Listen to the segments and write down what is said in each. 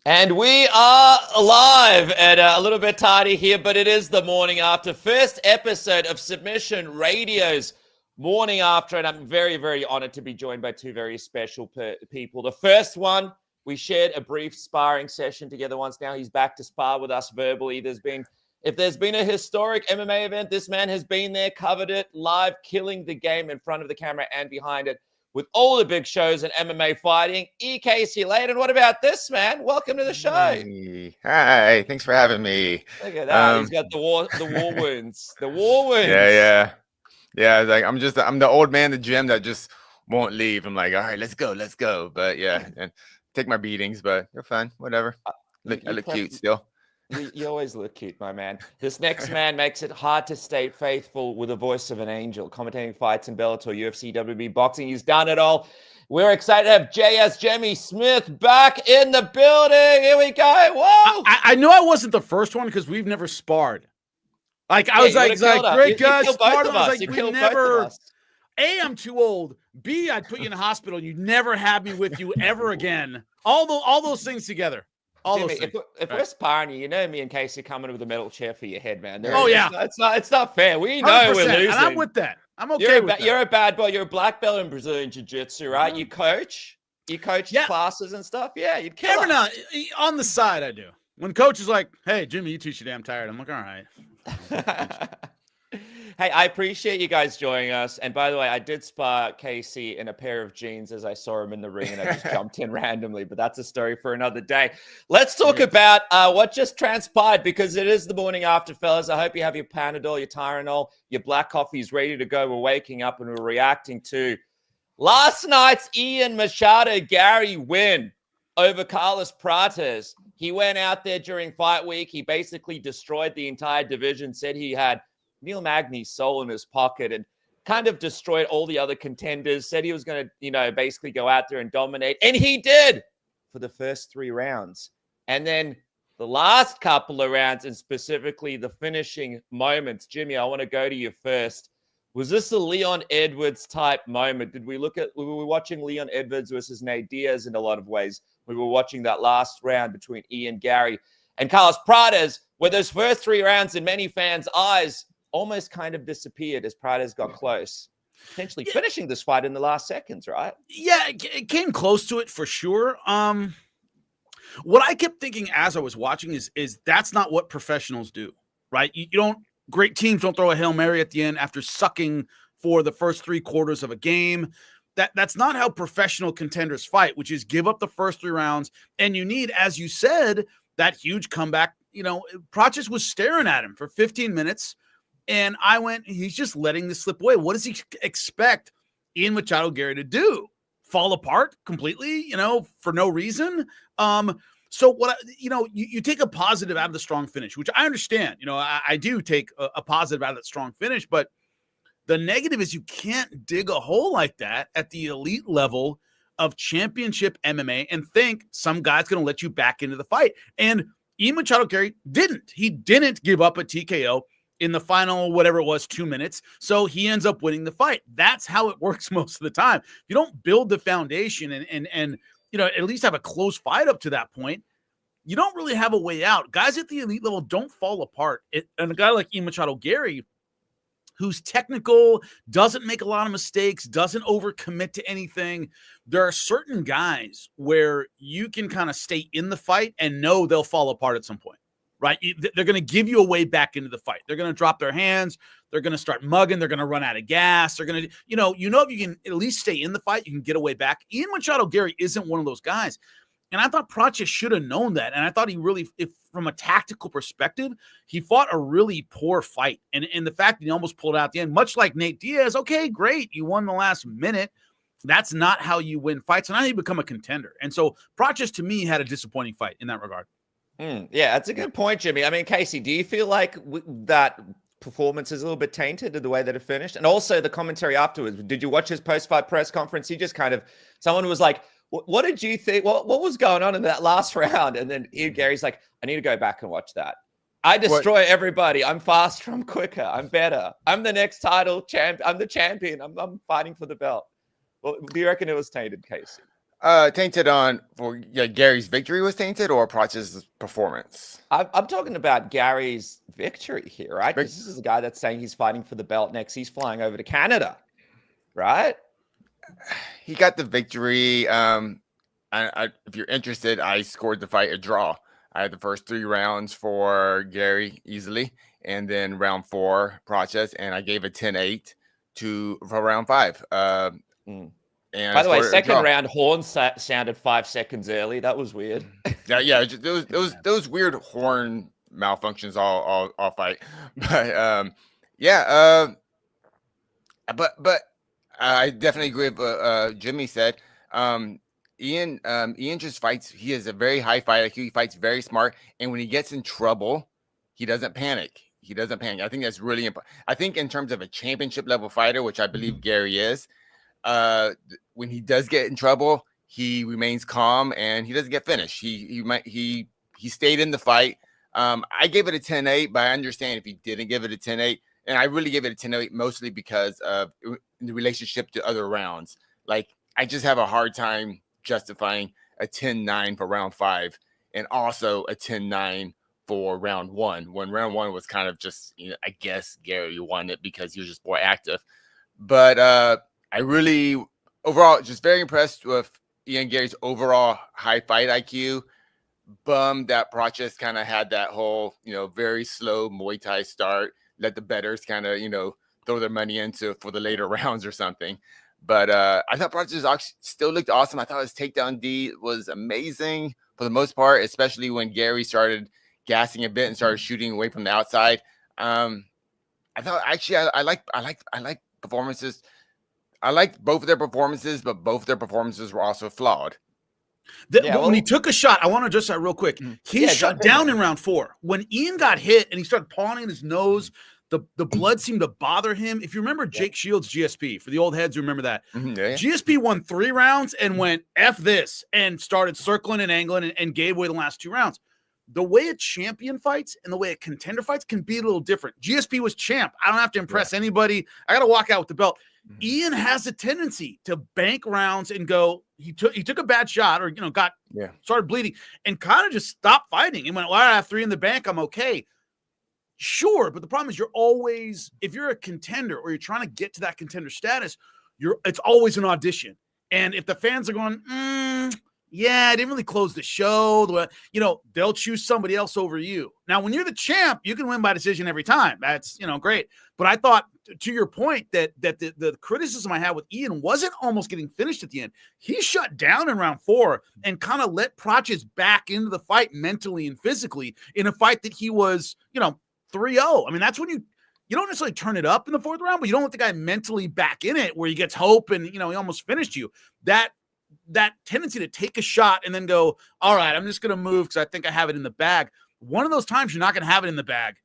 And we are live and a little bit tardy here, but it is the morning after. First episode of Submission Radio's morning after, and I'm very, very honored to be joined by two very special people. The first one, we shared a brief sparring session together once. Now he's back to spar with us verbally. If there's been a historic MMA event, this man has been there, covered it, live, killing the game in front of the camera and behind it, with all the big shows in MMA fighting. Casey Leydon, what about this, man? Welcome to the show. Hey. Hi, thanks for having me. Look at that. He's got the war wounds. The war wounds. Yeah. Like I'm the old man in the gym that just won't leave. I'm like, all right, let's go. But yeah, and take my beatings, but they're fine. Whatever. I look cute still. You always look cute, my man. This next man makes it hard to stay faithful with the voice of an angel, commentating fights in Bellator, UFC, WB, boxing. He's done it all. We're excited to have Jimmy Smith back in the building. Here we go. Whoa! I knew I wasn't the first one because we've never sparred. Like I was like great guys. Sparred. I was like, we never. A, I'm too old. B, I'd put you in a hospital. You'd never have me with you ever again. All those things together. Jimmy, if we're sparring you, know me and Casey coming with a metal chair for your head, man. Yeah. It's not fair. We know we're losing. And I'm with that. I'm okay with that. You're a bad boy. You're a black belt in Brazilian Jiu-Jitsu, right? You coach classes and stuff. Yeah, you'd kill us. Now, on the side, I do. When coach is like, hey, Jimmy, you too damn tired. I'm like, all right. Hey, I appreciate you guys joining us. And by the way, I did spar Casey in a pair of jeans as I saw him in the ring, and I just jumped in randomly. But that's a story for another day. Let's talk about what just transpired, because it is the morning after, fellas. I hope you have your Panadol, your Tylenol, your black coffees ready to go. We're waking up and we're reacting to last night's Ian Machado Garry win over Carlos Prates. He went out there during fight week. He basically destroyed the entire division, said he had Neil Magny's soul in his pocket, and kind of destroyed all the other contenders, said he was going to, basically go out there and dominate. And he did for the first 3 rounds. And then the last couple of rounds, and specifically the finishing moments. Jimmy, I want to go to you first. Was this a Leon Edwards type moment? We were watching Leon Edwards versus Nate Diaz in a lot of ways. We were watching that last round between Ian Garry and Carlos Prates, where those first 3 rounds in many fans' eyes almost kind of disappeared as Prates got close, potentially finishing this fight in the last seconds, right? Yeah, it came close to it for sure. What I kept thinking as I was watching is that's not what professionals do, right? Great teams don't throw a Hail Mary at the end after sucking for the first 3 quarters of a game. That's not how professional contenders fight, which is give up the first 3 rounds. And you need, as you said, that huge comeback. Prates was staring at him for 15 minutes. And I went, he's just letting this slip away. What does he expect Ian Machado Garry to do? Fall apart completely, for no reason? So what, you take a positive out of the strong finish, which I understand. I do take a positive out of that strong finish, but the negative is you can't dig a hole like that at the elite level of championship MMA and think some guy's going to let you back into the fight. And Ian Machado Garry didn't. He didn't give up a TKO in the final, whatever it was, 2 minutes. So he ends up winning the fight. That's how it works most of the time. If you don't build the foundation and at least have a close fight up to that point, you don't really have a way out. Guys at the elite level don't fall apart. And a guy like Ian Machado Garry, who's technical, doesn't make a lot of mistakes, doesn't overcommit to anything. There are certain guys where you can kind of stay in the fight and know they'll fall apart at some point. Right? They're going to give you a way back into the fight. They're going to drop their hands. They're going to start mugging. They're going to run out of gas. They're going to, if you can at least stay in the fight, you can get a way back. Ian Machado Garry isn't one of those guys. And I thought Prates should have known that. And I thought he really, from a tactical perspective, he fought a really poor fight. And the fact that he almost pulled out at the end, much like Nate Diaz, okay, great. You won the last minute. That's not how you win fights. And how you become a contender. And so Prates, to me, had a disappointing fight in that regard. Yeah, that's a good point, Jimmy. I mean, Casey, do you feel like that performance is a little bit tainted in the way that it finished? And also the commentary afterwards. Did you watch his post-fight press conference? He just someone was like, what did you think? What was going on in that last round? And then Ian Garry's like, I need to go back and watch that. I destroy everybody. I'm faster. I'm quicker. I'm better. I'm the next title champ. I'm the champion. I'm fighting for the belt. Well, do you reckon it was tainted, Casey? Tainted on Gary's victory was tainted, or Prates' performance? I'm talking about Gary's victory here, right? Because this is a guy that's saying he's fighting for the belt next. He's flying over to Canada, right? He got the victory. If you're interested, I scored the fight a draw. I had the first 3 rounds for Gary easily, and then round 4, Prates, and I gave a 10-8 for round 5. And by the way, second round, horn sounded 5 seconds early. That was weird. yeah. Those weird horn malfunctions all fight. But but I definitely agree with what Jimmy said. Ian just fights. He has a very high fight IQ. He fights very smart, and when he gets in trouble, he doesn't panic. I think that's really important. I think in terms of a championship level fighter, which I believe Gary is, when he does get in trouble, he remains calm and he doesn't get finished. He stayed in the fight. I gave it a 10-8, but I understand if he didn't give it a 10-8, and I really gave it a 10-8 mostly because of the relationship to other rounds. Like, I just have a hard time justifying a 10-9 for round 5 and also a 10-9 for round 1, when round 1 was kind of just, I guess Gary won it because he was just more active. But I really, overall, just very impressed with Ian Garry's overall high fight IQ. Bummed that Prates kind of had that whole, very slow Muay Thai start, let the bettors kind of, throw their money into for the later rounds or something. But I thought Prates still looked awesome. I thought his takedown D was amazing for the most part, especially when Gary started gassing a bit and started shooting away from the outside. I thought actually I like performances. I liked both of their performances, but both of their performances were also flawed. When he took a shot, I want to address that real quick. He shut down in round 4. When Ian got hit and he started pawing in his nose, the blood seemed to bother him. If you remember Jake Shields' GSP, for the old heads who remember that, GSP won 3 rounds and went F this and started circling and angling and gave away the last 2 rounds. The way a champion fights and the way a contender fights can be a little different. GSP was champ. I don't have to impress anybody. I got to walk out with the belt. Ian has a tendency to bank rounds and go, he took a bad shot or, started bleeding and kind of just stopped fighting and went, well, I have 3 in the bank. I'm okay. Sure. But the problem is if you're a contender or you're trying to get to that contender status, it's always an audition. And if the fans are going, I didn't really close the show, they'll choose somebody else over you. Now, when you're the champ, you can win by decision every time. That's, great. But I thought, to your point, that the criticism I had with Ian wasn't almost getting finished at the end. He shut down in round 4 and kind of let Prates back into the fight mentally and physically in a fight that he was, 3-0. I mean, that's when you don't necessarily turn it up in the 4th round, but you don't let the guy mentally back in it where he gets hope and, he almost finished you. That tendency to take a shot and then go, all right, I'm just going to move because I think I have it in the bag. One of those times you're not going to have it in the bag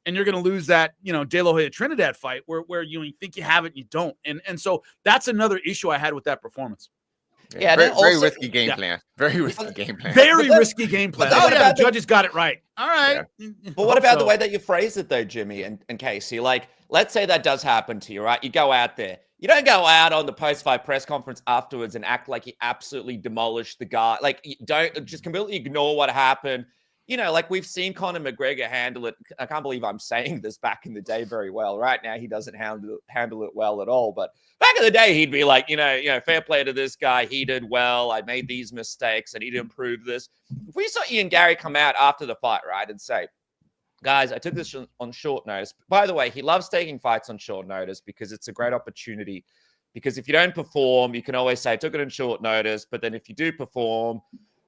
and you're going to lose that, De La Hoya Trinidad fight where you think you have it and you don't. And so that's another issue I had with that performance. Yeah, very risky game plan. Very risky game plan. Very risky game plan. The judges got it right. All right. Yeah. But what about the way that you phrase it, though, Jimmy and Casey? Like, let's say that does happen to you, right? You go out there. You don't go out on the post-fight press conference afterwards and act like you absolutely demolished the guy. Like, you don't just completely ignore what happened. Like we've seen Conor McGregor handle it. I can't believe I'm saying this back in the day very well. Right now, he doesn't handle it well at all. But back in the day, he'd be like, fair play to this guy. He did well. I made these mistakes. I need to improve this. If we saw Ian Garry come out after the fight, right, and say, guys, I took this on short notice. By the way, he loves taking fights on short notice because it's a great opportunity. Because if you don't perform, you can always say, I took it on short notice. But then if you do perform,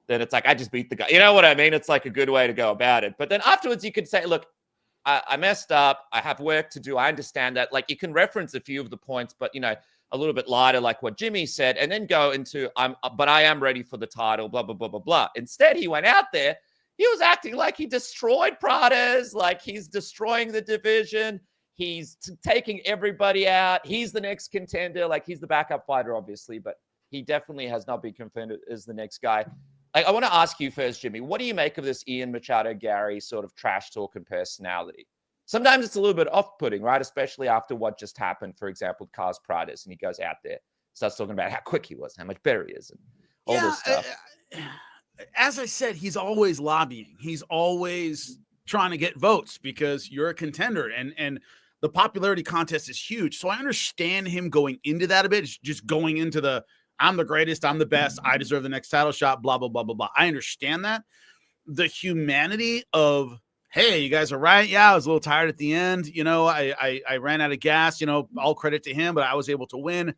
then it's like, I just beat the guy. You know what I mean? It's like a good way to go about it. But then afterwards, you could say, look, I messed up. I have work to do. I understand that. Like, you can reference a few of the points, but, a little bit lighter, like what Jimmy said, and then go into, but I am ready for the title, blah, blah, blah, blah, blah. Instead, he went out there. He was acting like he destroyed Prates, like he's destroying the division. He's taking everybody out. He's the next contender. Like, he's the backup fighter, obviously, but he definitely has not been confirmed as the next guy. I want to ask you first, Jimmy, what do you make of this Ian Machado Garry sort of trash talking personality? Sometimes it's a little bit off-putting, right? Especially after what just happened, for example, with Prates, and he goes out there, starts talking about how quick he was, how much better he is, and all this stuff. As I said, he's always lobbying. He's always trying to get votes because you're a contender, and the popularity contest is huge. So I understand him going into that a bit. It's just going into the, I'm the greatest, I'm the best, I deserve the next title shot, blah, blah, blah, blah, blah. I understand that. The humanity of, hey, you guys are right. Yeah, I was a little tired at the end. You know, I ran out of gas, you know, all credit to him, but I was able to win.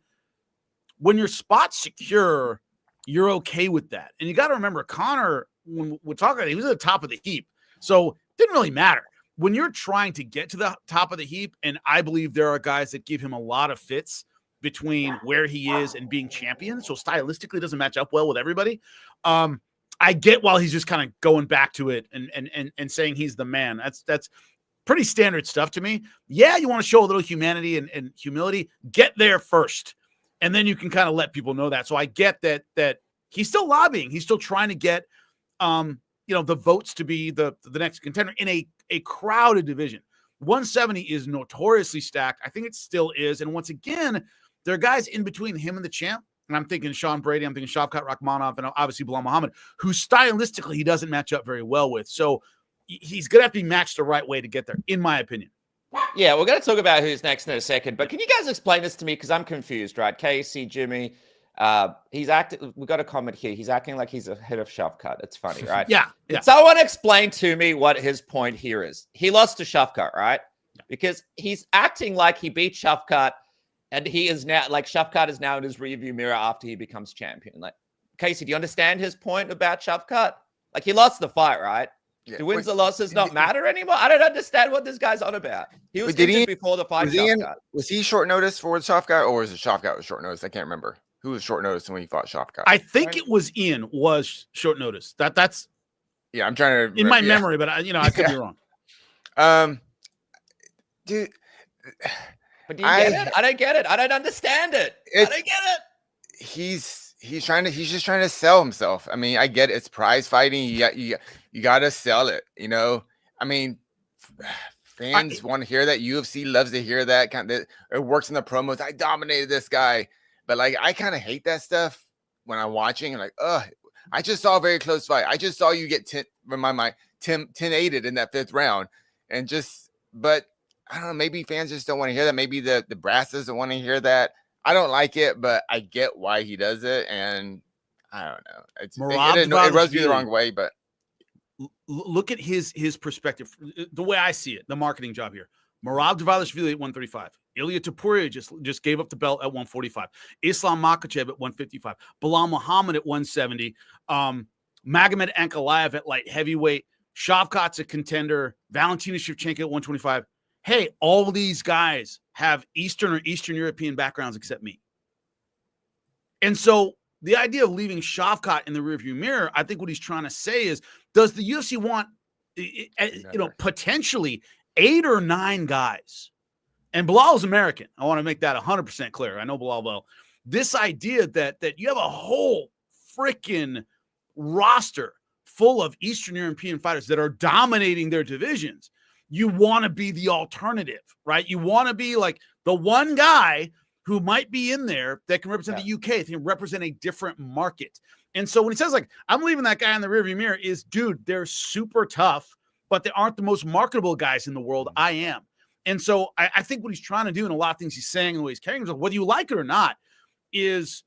When your spot's secure, you're okay with that. And you got to remember, Conor, when we're talking, he was at the top of the heap. So it didn't really matter. When you're trying to get to the top of the heap, and I believe there are guys that give him a lot of fits between where he is and being champion. So stylistically it doesn't match up well with everybody. I get while he's just kind of going back to it and saying he's the man. That's pretty standard stuff to me. Yeah, you want to show a little humanity and humility. Get there first. And then you can kind of let people know that. So I get that he's still lobbying. He's still trying to get the votes to be the next contender in a crowded division. 170 is notoriously stacked. I think it still is. And once again, there are guys in between him and the champ. And I'm thinking Sean Brady, I'm thinking Shavkat Rakhmonov, and obviously Bilal Muhammad, who stylistically he doesn't match up very well with. So he's going to have to be matched the right way to get there, in my opinion. Yeah, we're going to talk about who's next in a second. But can you guys explain this to me? Because I'm confused, right? Casey, Jimmy, he's acting. We got a comment here. He's acting like he's ahead of Shavkat. It's funny, right? Yeah. Can someone explain to me what his point here is? He lost to Shavkat, right? Because he's acting like he beat Shavkat, and he is now like Shavkat is now in his rearview mirror after he becomes champion. Like, Casey, do you understand his point about Shavkat? Like, he lost the fight, right? Yeah. The wins or losses not matter anymore. I don't understand what this guy's on about. He was injured before the fight. Was he short notice for Shavkat, or was it Shavkat was short notice? I can't remember. Who was short notice when he fought Shavkat? I think it was Ian was short notice. That's yeah. I'm trying to in my memory, but I could be wrong. Dude. But do you get it? I don't get it. I don't understand it. I don't get it. He's just trying to sell himself. I mean, I get it. It's prize fighting. You got to sell it. You know, I mean, fans want to hear that. UFC loves to hear that. It works in the promos. I dominated this guy, but like, I kind of hate that stuff when I'm watching. And like, I just saw a very close fight. I just saw you get 10-8'd in that 5th round, but I don't know. Maybe fans just don't want to hear that. Maybe the brass doesn't want to hear that. I don't like it, but I get why he does it, and I don't know. It rubs me the wrong way, but look at his perspective. The way I see it, the marketing job here. Merab Dvalishvili at 135. Ilya Topuria just gave up the belt at 145. Islam Makhachev at 155. Bilal Muhammad at 170. Magomed Ankalaev at light heavyweight. Shavkat's a contender. Valentina Shevchenko at 125. Hey, all these guys have Eastern or Eastern European backgrounds except me. And so the idea of leaving Shavkat in the rearview mirror, I think what he's trying to say is, does the UFC want, potentially 8 or 9 guys? And Bilal is American. I want to make that 100% clear. I know Bilal well. This idea that you have a whole freaking roster full of Eastern European fighters that are dominating their divisions. You want to be the alternative, right? You want to be like the one guy who might be in there that can represent the UK, that can represent a different market. And so when he says, like, I'm leaving that guy in the rearview mirror, is, dude, they're super tough, but they aren't the most marketable guys in the world. I am. And so I think what he's trying to do, and a lot of things he's saying and the way he's carrying himself, whether you like it or not, is,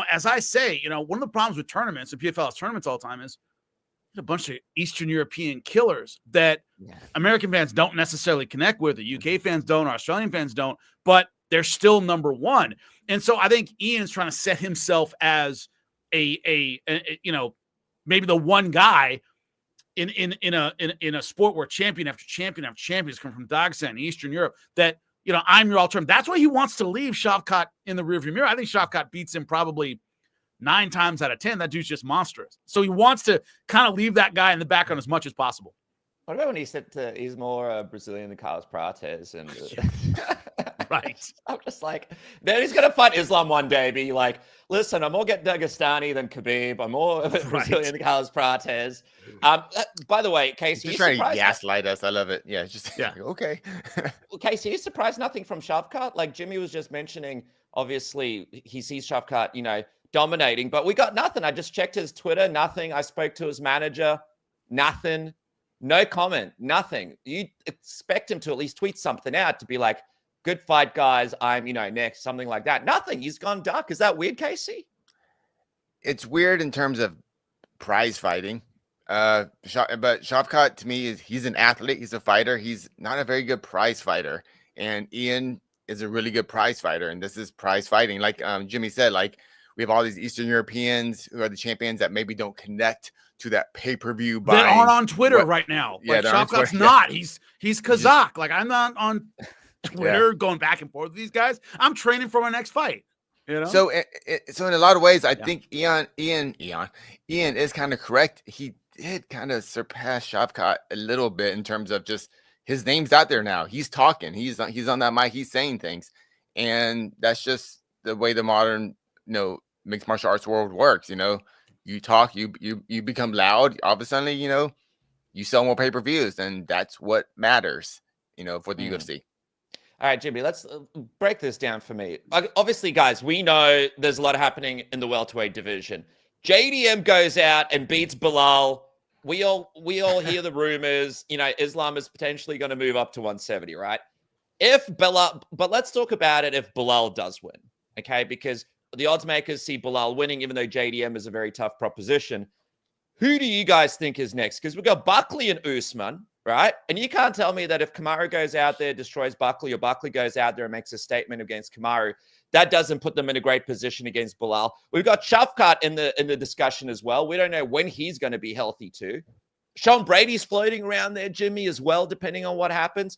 as I say, one of the problems with tournaments and PFL's tournaments all the time is a bunch of Eastern European killers that American fans don't necessarily connect with. The UK fans don't, or Australian fans don't, but they're still number one. And so I think Ian's trying to set himself as a maybe the one guy in a sport where champion after champion after champions come from Dagestan, Eastern Europe, that, I'm your alternative. That's why he wants to leave Shavkat in the rearview mirror. I think Shavkat beats him probably 9 times out of 10. That dude's just monstrous. So he wants to kind of leave that guy in the background as much as possible. What about when he said he's more Brazilian than Carlos Prates? And right. I'm just like, then he's going to fight Islam one day, be like, listen, I'm more Dagestani than Khabib. I'm more Brazilian than Carlos Prates. By the way, Casey, he's trying to gaslight us. I love it. Yeah, okay. Well, Casey, you surprised nothing from Shavkat? Like Jimmy was just mentioning, obviously, he sees Shavkat, dominating, but we got nothing. I just checked his Twitter, nothing. I spoke to his manager, nothing. No comment, nothing. You expect him to at least tweet something out to be like, good fight, guys. I'm, next, something like that. Nothing. He's gone dark. Is that weird, Casey? It's weird in terms of prize fighting. But Shavkat, to me, he's an athlete. He's a fighter. He's not a very good prize fighter. And Ian is a really good prize fighter. And this is prize fighting. Like Jimmy said, like we have all these Eastern Europeans who are the champions that maybe don't connect to that pay-per-view buying. That aren't on Twitter right now. Yeah, like Shavkat's not. Yeah. He's Kazakh. Like I'm not on Twitter going back and forth with these guys. I'm training for my next fight. So in a lot of ways, I think Ian is kind of correct. He did kind of surpass Shavkat a little bit in terms of just his name's out there now. He's talking. He's on that mic. He's saying things, and that's just the way the modern mixed martial arts world works. You talk, you become loud. All of a sudden, you sell more pay-per-views, and that's what matters. For the UFC. All right, Jimmy, let's break this down for me. Obviously, guys, we know there's a lot happening in the welterweight division. JDM goes out and beats Bilal. We all hear the rumors, Islam is potentially going to move up to 170, right? But let's talk about it if Bilal does win, okay? Because the odds makers see Bilal winning, even though JDM is a very tough proposition. Who do you guys think is next? Because we've got Buckley and Usman, right? And you can't tell me that if Kamaru goes out there, destroys Buckley, or Buckley goes out there and makes a statement against Kamaru, that doesn't put them in a great position against Bilal. We've got Shavkat in the discussion as well. We don't know when he's going to be healthy too. Sean Brady's floating around there, Jimmy, as well, depending on what happens.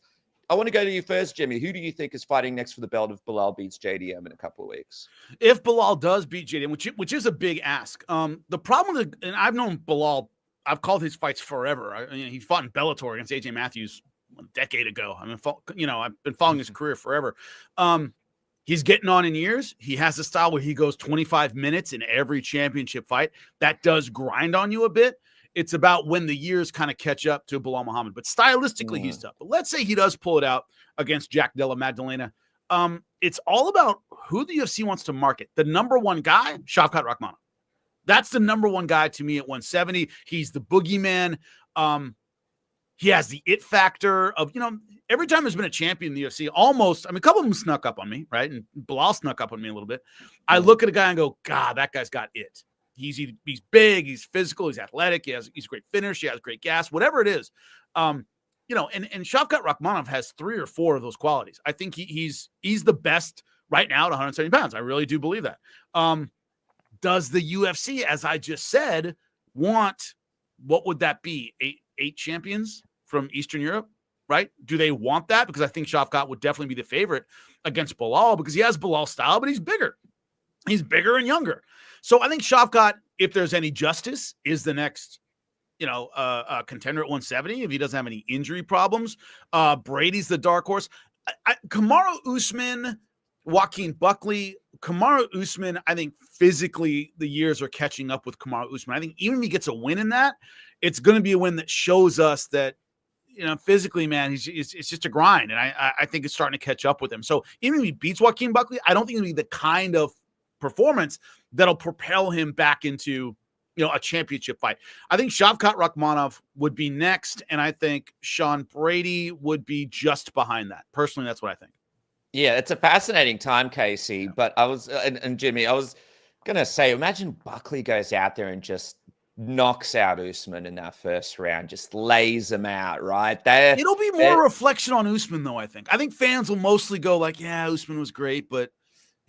I want to go to you first, Jimmy. Who do you think is fighting next for the belt if Bilal beats JDM in a couple of weeks? If Bilal does beat JDM, which is a big ask. The problem and I've known Bilal, I've called his fights forever. He fought in Bellator against AJ Matthews a decade ago. I've been following his career forever. He's getting on in years. He has a style where he goes 25 minutes in every championship fight. That does grind on you a bit. It's about when the years kind of catch up to Bilal Muhammad. But stylistically, he's tough. But let's say he does pull it out against Jack Della Magdalena. It's all about who the UFC wants to market. The number one guy, Shavkat Rakhmonov. That's the number one guy to me at 170. He's the boogeyman. He has the it factor of, every time there's been a champion in the UFC, a couple of them snuck up on me, right? And Bilal snuck up on me a little bit. I look at a guy and go, God, that guy's got it. He's big, he's physical, he's athletic, he's a great finish, he has great gas, whatever it is. And Shavkat Rakhmonov has 3 or 4 of those qualities. I think he's the best right now at 170 pounds. I really do believe that. Does the UFC, as I just said, want, what would that be? 8 champions from Eastern Europe, right? Do they want that? Because I think Shavkat would definitely be the favorite against Bilal because he has Bilal style, but he's bigger. He's bigger and younger. So I think Shavkat, if there's any justice, is the next, contender at 170 if he doesn't have any injury problems. Brady's the dark horse. Kamaru Usman, Joaquin Buckley, Kamaru Usman, I think physically the years are catching up with Kamaru Usman. I think even if he gets a win in that, it's going to be a win that shows us that, physically, man, it's just a grind. And I think it's starting to catch up with him. So even if he beats Joaquin Buckley, I don't think it'll be the kind of performance that'll propel him back into, a championship fight. I think Shavkat Rakhmonov would be next. And I think Sean Brady would be just behind that. Personally, that's what I think. Yeah, it's a fascinating time, Casey. But I was, and Jimmy, I was going to say, imagine Buckley goes out there and just knocks out Usman in that first round, just lays him out, right? It'll be more reflection on Usman, though, I think. I think fans will mostly go like, yeah, Usman was great, but,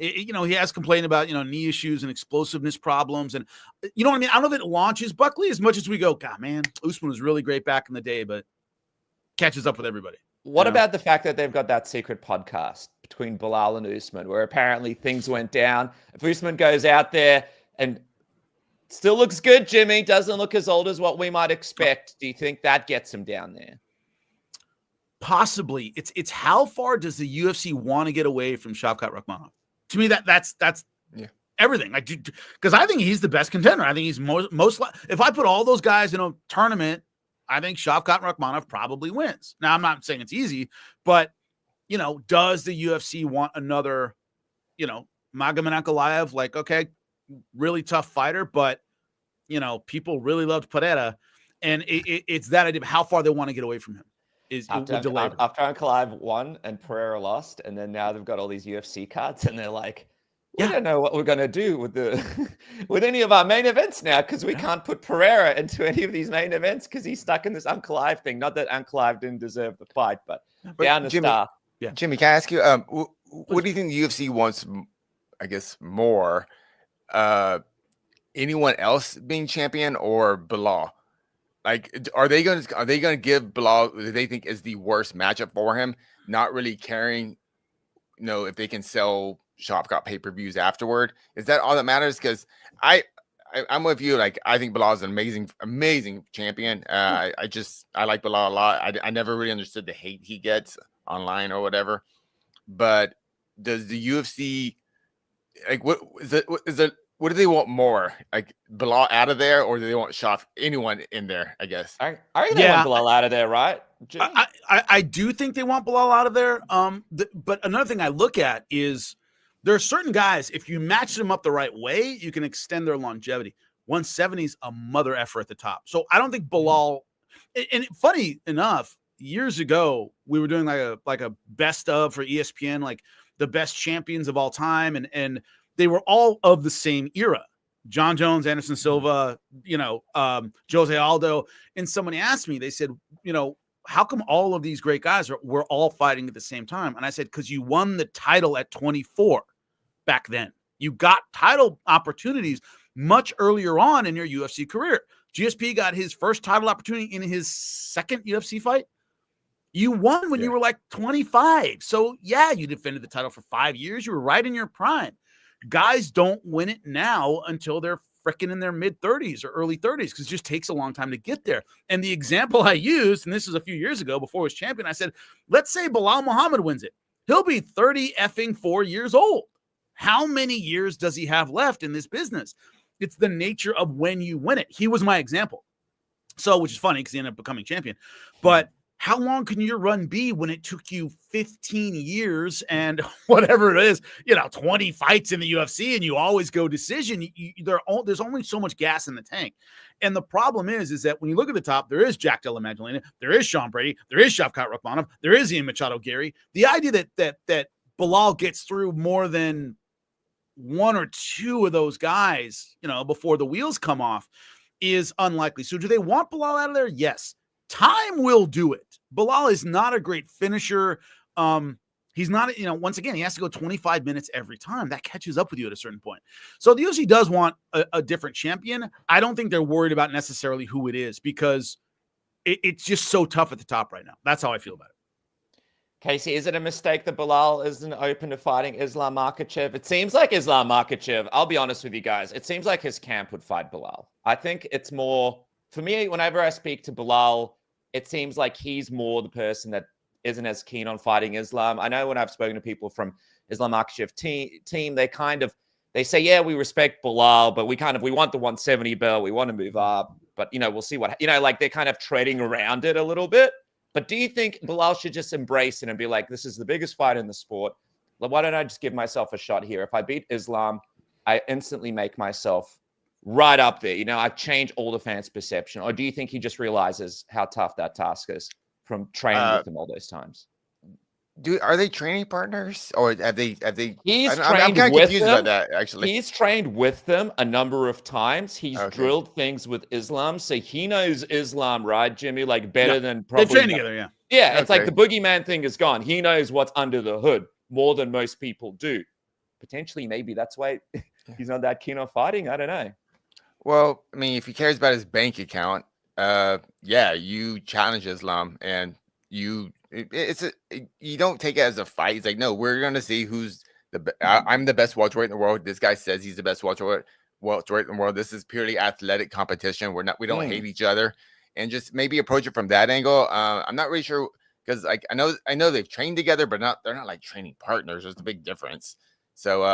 he has complained about, knee issues and explosiveness problems. And you know what I mean? I don't know if it launches Buckley as much as we go, God, man, Usman was really great back in the day, but catches up with everybody. What about the fact that they've got that secret podcast between Bilal and Usman, where apparently things went down? If Usman goes out there and still looks good, Jimmy, doesn't look as old as what we might expect, do you think that gets him down there? Possibly. It's how far does the UFC want to get away from Shavkat Rakhmonov? To me, that's everything. Because I think he's the best contender. I think he's most. If I put all those guys in a tournament, I think Shavkat Rakhmonov probably wins. Now, I'm not saying it's easy, but, does the UFC want another, Magomed Ankalaev? Like, okay, really tough fighter, but you know, people really loved Pereira, and it's that idea of how far they want to get away from him. After Ankalaev won and Pereira lost, and then now they've got all these UFC cards, and they're like, we don't know what we're going to do with with any of our main events now, because we can't put Pereira into any of these main events because he's stuck in this Ankalaev thing. Not that Ankalaev didn't deserve the fight, but down the star. Yeah. Jimmy, can I ask you, what do you think the UFC wants, I guess, more? Anyone else being champion or Belal? Like, are they going to give Belal what they think is the worst matchup for him, not really caring, you know, if they can sell Shavkat pay-per-views afterward? Is that all that matters? Because I'm with you. Like, I think Belal is an amazing champion. I like Belal a lot. I never really understood the hate he gets online or whatever. But does the UFC, like, what is it? What do they want more? Like Belal out of there, or do they want anyone in there? I guess. I think they want Belal out of there, right? I do think they want Belal out of there. But another thing I look at is there are certain guys, if you match them up the right way, you can extend their longevity. 170 is a mother effer at the top. So I don't think Belal. And funny enough, years ago we were doing like a best of for ESPN, like the best champions of all time, and they were all of the same era. John Jones, Anderson Silva, you know, Jose Aldo. And somebody asked me, they said, you know, how come all of these great guys were all fighting at the same time? And I said, because you won the title at 24 back then. You got title opportunities much earlier on in your UFC career. GSP got his first title opportunity in his second UFC fight. You won when you were like 25. So, yeah, you defended the title for 5 years. You were right in your prime. Guys don't win it now until they're freaking in their mid 30s or early 30s, because it just takes a long time to get there. And the example I used, and this was a few years ago before he was champion, I said, let's say Belal Muhammad wins it. He'll be 4 years old. How many years does he have left in this business? It's the nature of when you win it. He was my example. So, which is funny because he ended up becoming champion. But how long can your run be when it took you 15 years and whatever it is, you know, 20 fights in the UFC, and you always go decision? There's only so much gas in the tank. And the problem is that when you look at the top, there is Jack Dela Magdalena, there is Sean Brady, there is Shavkat Rakhmonov, there is Ian Machado Garry. The idea that Belal gets through more than one or two of those guys, you know, before the wheels come off is unlikely. So do they want Belal out of there? Yes. Time will do it. Belal is not a great finisher. He's not, you know, once again, he has to go 25 minutes every time. That catches up with you at a certain point. So the UFC does want a different champion. I don't think they're worried about necessarily who it is, because it's just so tough at the top right now. That's how I feel about it. Casey, is it a mistake that Belal isn't open to fighting Islam Makhachev? It seems like Islam Makhachev, I'll be honest with you guys, it seems like his camp would fight Belal. I think it's more, for me, whenever I speak to Belal, it seems like he's more the person that isn't as keen on fighting Islam. I know when I've spoken to people from Islam Makhachev team, they say, yeah, we respect Belal, but we want the 170 belt. We want to move up, but, you know, we'll see what, you know, like they're kind of treading around it a little bit. But do you think Belal should just embrace it and be like, this is the biggest fight in the sport. Why don't I just give myself a shot here? If I beat Islam, I instantly make myself right up there. You know, I've changed all the fans' perception. Or do you think he just realizes how tough that task is from training with them all those times? Are they training partners, or have they? He's I'm kind of confused about that, actually. He's trained with them a number of times. He's drilled things with Islam, so he knows Islam, right, Jimmy? Like better than probably. They train together, yeah. Yeah, it's like the boogeyman thing is gone. He knows what's under the hood more than most people do. Potentially, maybe that's why he's not that keen on fighting. I don't know. Well, I mean, if he cares about his bank account, yeah, you challenge Islam, and you don't take it as a fight. It's like, no, we're gonna see who's I'm the best welterweight in the world. This guy says he's the best welterweight in the world. This is purely athletic competition. We don't hate each other, and just maybe approach it from that angle. I'm not really sure, because like I know they've trained together, but they're not like training partners. There's a big difference. So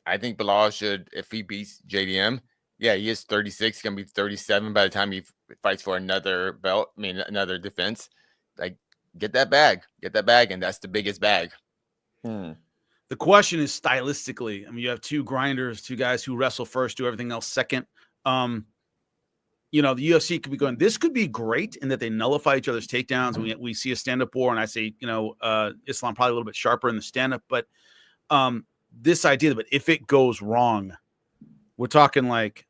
I think Belal should, if he beats JDM, yeah, he is 36, gonna be 37 by the time he fights for another belt. I mean, another defense. Like, get that bag, and that's the biggest bag. The question is stylistically. I mean, you have two grinders, two guys who wrestle first, do everything else second. The UFC could be going, this could be great in that they nullify each other's takedowns. We see a stand-up war, and I say, Islam probably a little bit sharper in the stand-up, but this idea that if it goes wrong, we're talking like,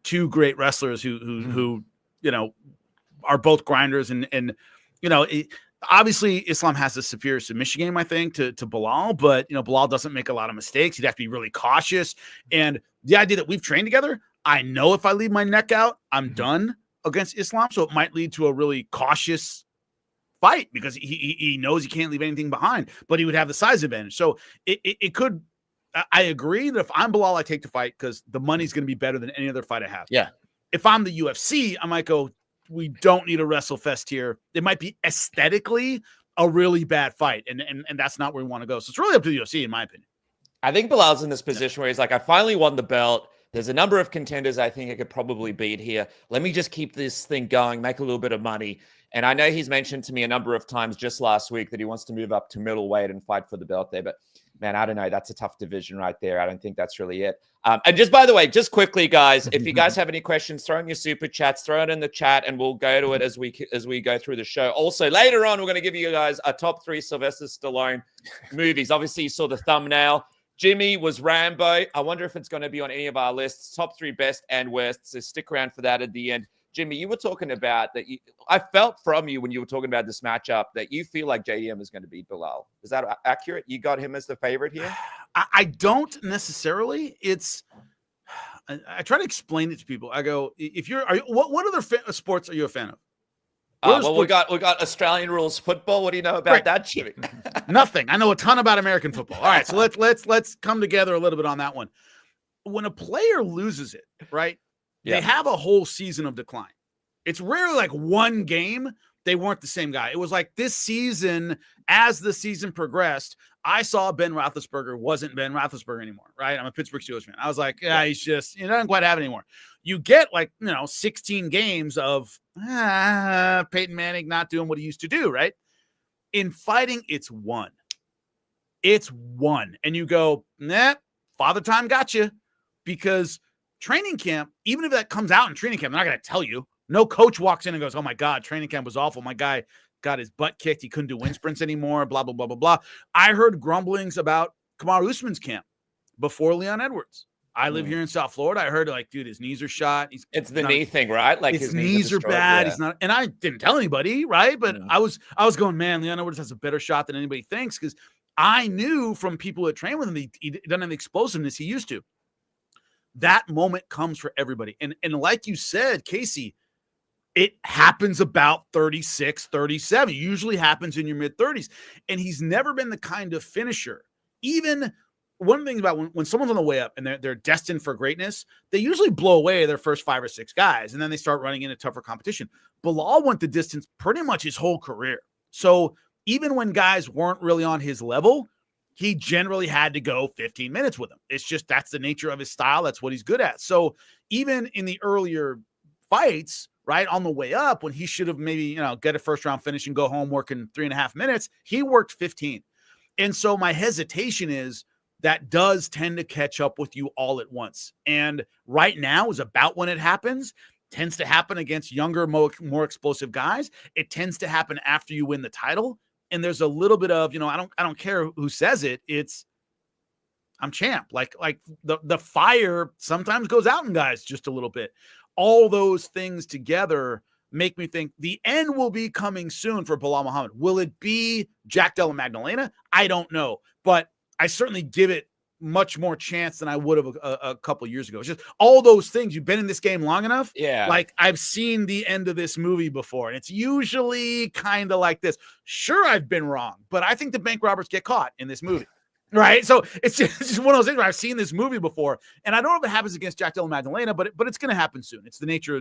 two great wrestlers who are both grinders and obviously Islam has a superior submission game, I think, to Bilal, but Bilal doesn't make a lot of mistakes. He'd have to be really cautious. And the idea that we've trained together, I know if I leave my neck out, I'm done against Islam. So it might lead to a really cautious fight because he knows he can't leave anything behind, but he would have the size advantage. So it could. I agree that if I'm Bilal, I take the fight because the money's going to be better than any other fight I have. Yeah. If I'm the UFC, I might go, we don't need a wrestle fest here. It might be aesthetically a really bad fight, and that's not where we want to go. So it's really up to the UFC, in my opinion. I think Bilal's in this position where he's like, I finally won the belt. There's a number of contenders I think I could probably beat here. Let me just keep this thing going, make a little bit of money. And I know he's mentioned to me a number of times just last week that he wants to move up to middleweight and fight for the belt there. But man, I don't know. That's a tough division right there. I don't think that's really it. And just by the way, just quickly, guys, if you guys have any questions, throw in your super chats, throw it in the chat, and we'll go to it as we go through the show. Also, later on, we're going to give you guys a top 3 Sylvester Stallone movies. Obviously, you saw the thumbnail. Jimmy was Rambo. I wonder if it's going to be on any of our lists, top 3 best and worst. So stick around for that at the end. Jimmy, you were talking about that. I felt from you when you were talking about this matchup that you feel like JDM is going to beat Bilal. Is that accurate? You got him as the favorite here? I don't necessarily. I try to explain it to people. I go, what other sports are you a fan of? Well, we got Australian rules football. What do you know about that, Jimmy? Nothing. I know a ton about American football. All right, so let's come together a little bit on that one. When a player loses it, right? They have a whole season of decline. It's rarely like one game, they weren't the same guy. It was like this season, as the season progressed, I saw Ben Roethlisberger wasn't Ben Roethlisberger anymore, right? I'm a Pittsburgh Steelers fan. I was like, he's just, doesn't quite have it anymore. You get 16 games of Peyton Manning not doing what he used to do, right? In fighting, it's one. It's one. And you go, Father Time got you, because training camp, even if that comes out in training camp, they're not going to tell you. No coach walks in and goes, oh my God, training camp was awful. My guy got his butt kicked. He couldn't do wind sprints anymore, blah, blah, blah, blah, blah. I heard grumblings about Kamaru Usman's camp before Leon Edwards. I live here in South Florida. I heard dude, his knees are shot. It's the knee thing, right? Like his knees are bad. Yeah. He's not, and I didn't tell anybody, right? But I was going, man, Leon Edwards has a better shot than anybody thinks, because I knew from people that train with him, he doesn't have the explosiveness he used to. That moment comes for everybody. And like you said, Casey, it happens about 36, 37. It usually happens in your mid-30s. And he's never been the kind of finisher. Even one thing about when someone's on the way up and they're destined for greatness, they usually blow away their first 5 or 6 guys, and then they start running into tougher competition. Bilal went the distance pretty much his whole career. So even when guys weren't really on his level, he generally had to go 15 minutes with him. It's just, that's the nature of his style. That's what he's good at. So even in the earlier fights, right, on the way up, when he should have maybe, get a first round finish and go home working 3.5 minutes, he worked 15. And so my hesitation is that does tend to catch up with you all at once. And right now is about when it happens. Tends to happen against younger, more explosive guys. It tends to happen after you win the title. And there's a little bit of, I don't care who says it. It's, I'm champ. Like the fire sometimes goes out in guys just a little bit. All those things together make me think the end will be coming soon for Bilal Muhammad. Will it be Jack Dela Magdalena? I don't know, but I certainly give it much more chance than I would have a couple years ago. It's just all those things. You've been in this game long enough. Yeah. Like, I've seen the end of this movie before, and it's usually kind of like this. Sure, I've been wrong, but I think the bank robbers get caught in this movie. Right. So it's just one of those things where I've seen this movie before, and I don't know if it happens against Jack Dela Magdalena, but it's going to happen soon. It's the nature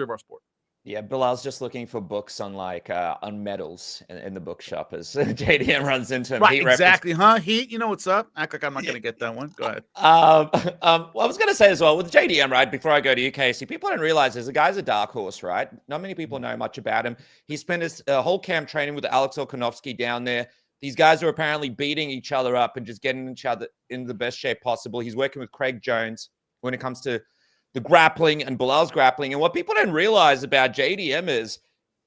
of our sport. Yeah, Bilal's just looking for books on on medals in the bookshop as JDM runs into him. Right, exactly, huh? Heat, you know what's up? Act like I'm not going to get that one. Go ahead. Well, I was going to say as well, with JDM, right, before I go to you, Casey, people don't realize the guy's a dark horse, right? Not many people know much about him. He spent his whole camp training with Alex Volkanovski down there. These guys are apparently beating each other up and just getting each other in the best shape possible. He's working with Craig Jones when it comes to the grappling and Bilal's grappling. And what people don't realize about JDM is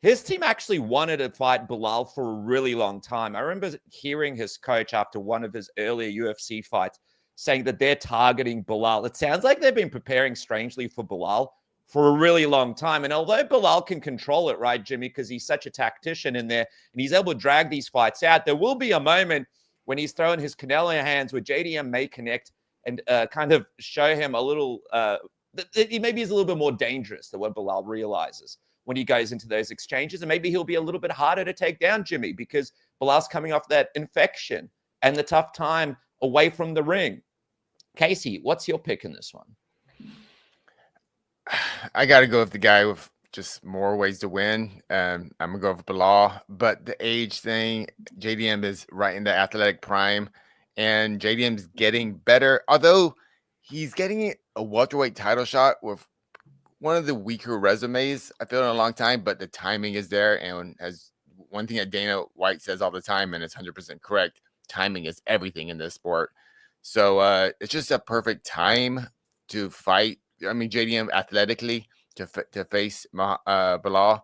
his team actually wanted to fight Belal for a really long time. I remember hearing his coach after one of his earlier UFC fights saying that they're targeting Belal. It sounds like they've been preparing strangely for Belal for a really long time. And although Belal can control it, right, Jimmy, because he's such a tactician in there and he's able to drag these fights out, there will be a moment when he's throwing his Canelo hands where JDM may connect and kind of show him a little, maybe he's a little bit more dangerous than what Belal realizes when he goes into those exchanges. And maybe he'll be a little bit harder to take down, Jimmy, because Belal's coming off that infection and the tough time away from the ring. Casey, what's your pick in this one? I got to go with the guy with just more ways to win. I'm going to go with Belal. But the age thing, JDM is right in the athletic prime. And JDM's getting better. Although he's getting a welterweight title shot with one of the weaker resumes I feel in a long time. But the timing is there. And as one thing that Dana White says all the time, and it's 100% correct, timing is everything in this sport. So it's just a perfect time to fight. I mean, JDM athletically to face Belal,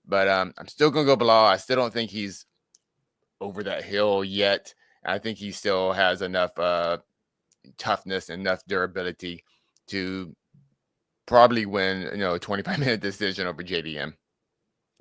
but I'm still gonna go Belal. I still don't think he's over that hill yet. I think he still has enough toughness, enough durability to probably win, a 25-minute decision over JDM.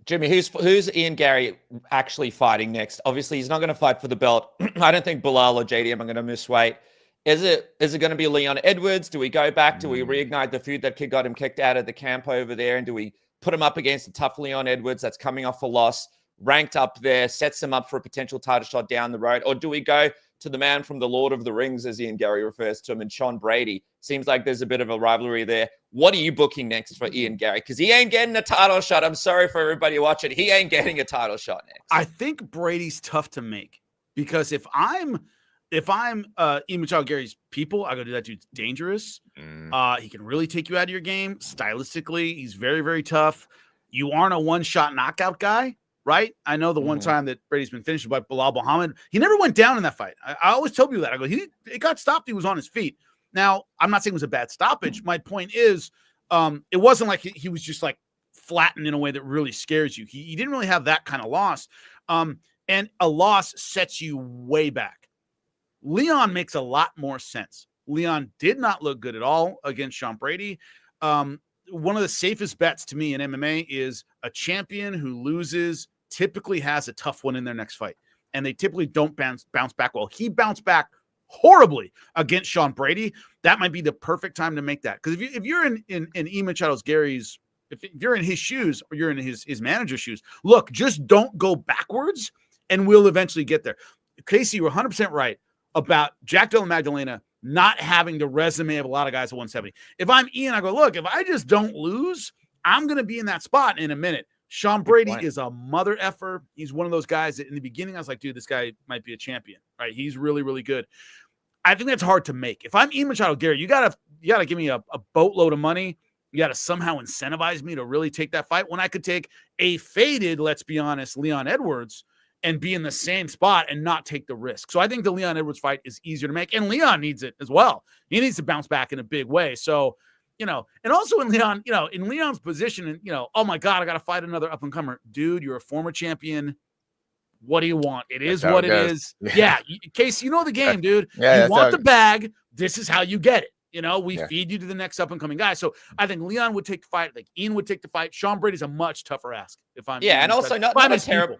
Jimmy, who's Ian Garry actually fighting next? Obviously, he's not going to fight for the belt. I don't think Belal or JDM are going to miss weight. Is it going to be Leon Edwards? Do we go back? Do we reignite the feud that got him kicked out of the camp over there? And do we put him up against a tough Leon Edwards that's coming off a loss, ranked up there, sets him up for a potential title shot down the road? Or do we go to the man from the Lord of the Rings, as Ian Garry refers to him, and Sean Brady? Seems like there's a bit of a rivalry there. What are you booking next for Ian Garry? Because he ain't getting a title shot. I'm sorry for everybody watching. He ain't getting a title shot next. I think Brady's tough to make because if I'm Ian Machado Garry's people, I go, dude, that dude's dangerous. He can really take you out of your game stylistically. He's very, very tough. You aren't a one-shot knockout guy, right? I know the one time that Brady's been finished by Belal Muhammad, he never went down in that fight. I always tell people that. I go, it got stopped. He was on his feet. Now, I'm not saying it was a bad stoppage. My point is, it wasn't like he was just like flattened in a way that really scares you. He didn't really have that kind of loss. And a loss sets you way back. Leon makes a lot more sense. Leon did not look good at all against Sean Brady. One of the safest bets to me in MMA is a champion who loses typically has a tough one in their next fight. And they typically don't bounce back well. He bounced back horribly against Sean Brady. That might be the perfect time to make that. Because if you're in Ian Machado Garry's, if you're in his shoes or you're in his manager's shoes, look, just don't go backwards and we'll eventually get there. Casey, you're 100% right about Jack Dela and Magdalena not having the resume of a lot of guys at 170. If I'm Ian, I go, look, if I just don't lose, I'm going to be in that spot in a minute. Sean Brady is a mother effer. He's one of those guys that in the beginning, I was like, dude, this guy might be a champion, right? He's really, really good. I think that's hard to make. If I'm Ian Machado Garry, you gotta give me a boatload of money. You got to somehow incentivize me to really take that fight when I could take a faded, let's be honest, Leon Edwards and be in the same spot and not take the risk. So I think the Leon Edwards fight is easier to make. And Leon needs it as well. He needs to bounce back in a big way. So, and also in Leon, in Leon's position, and, oh my God, I got to fight another up and comer. Dude, you're a former champion. What do you want? It is what it is. Yeah. Casey, you know the game, dude. You want the bag. This is how you get it. We feed you to the next up and coming guy. So I think Leon would take the fight. Like Ian would take the fight. Sean Brady's a much tougher ask. If I'm and also not a terrible.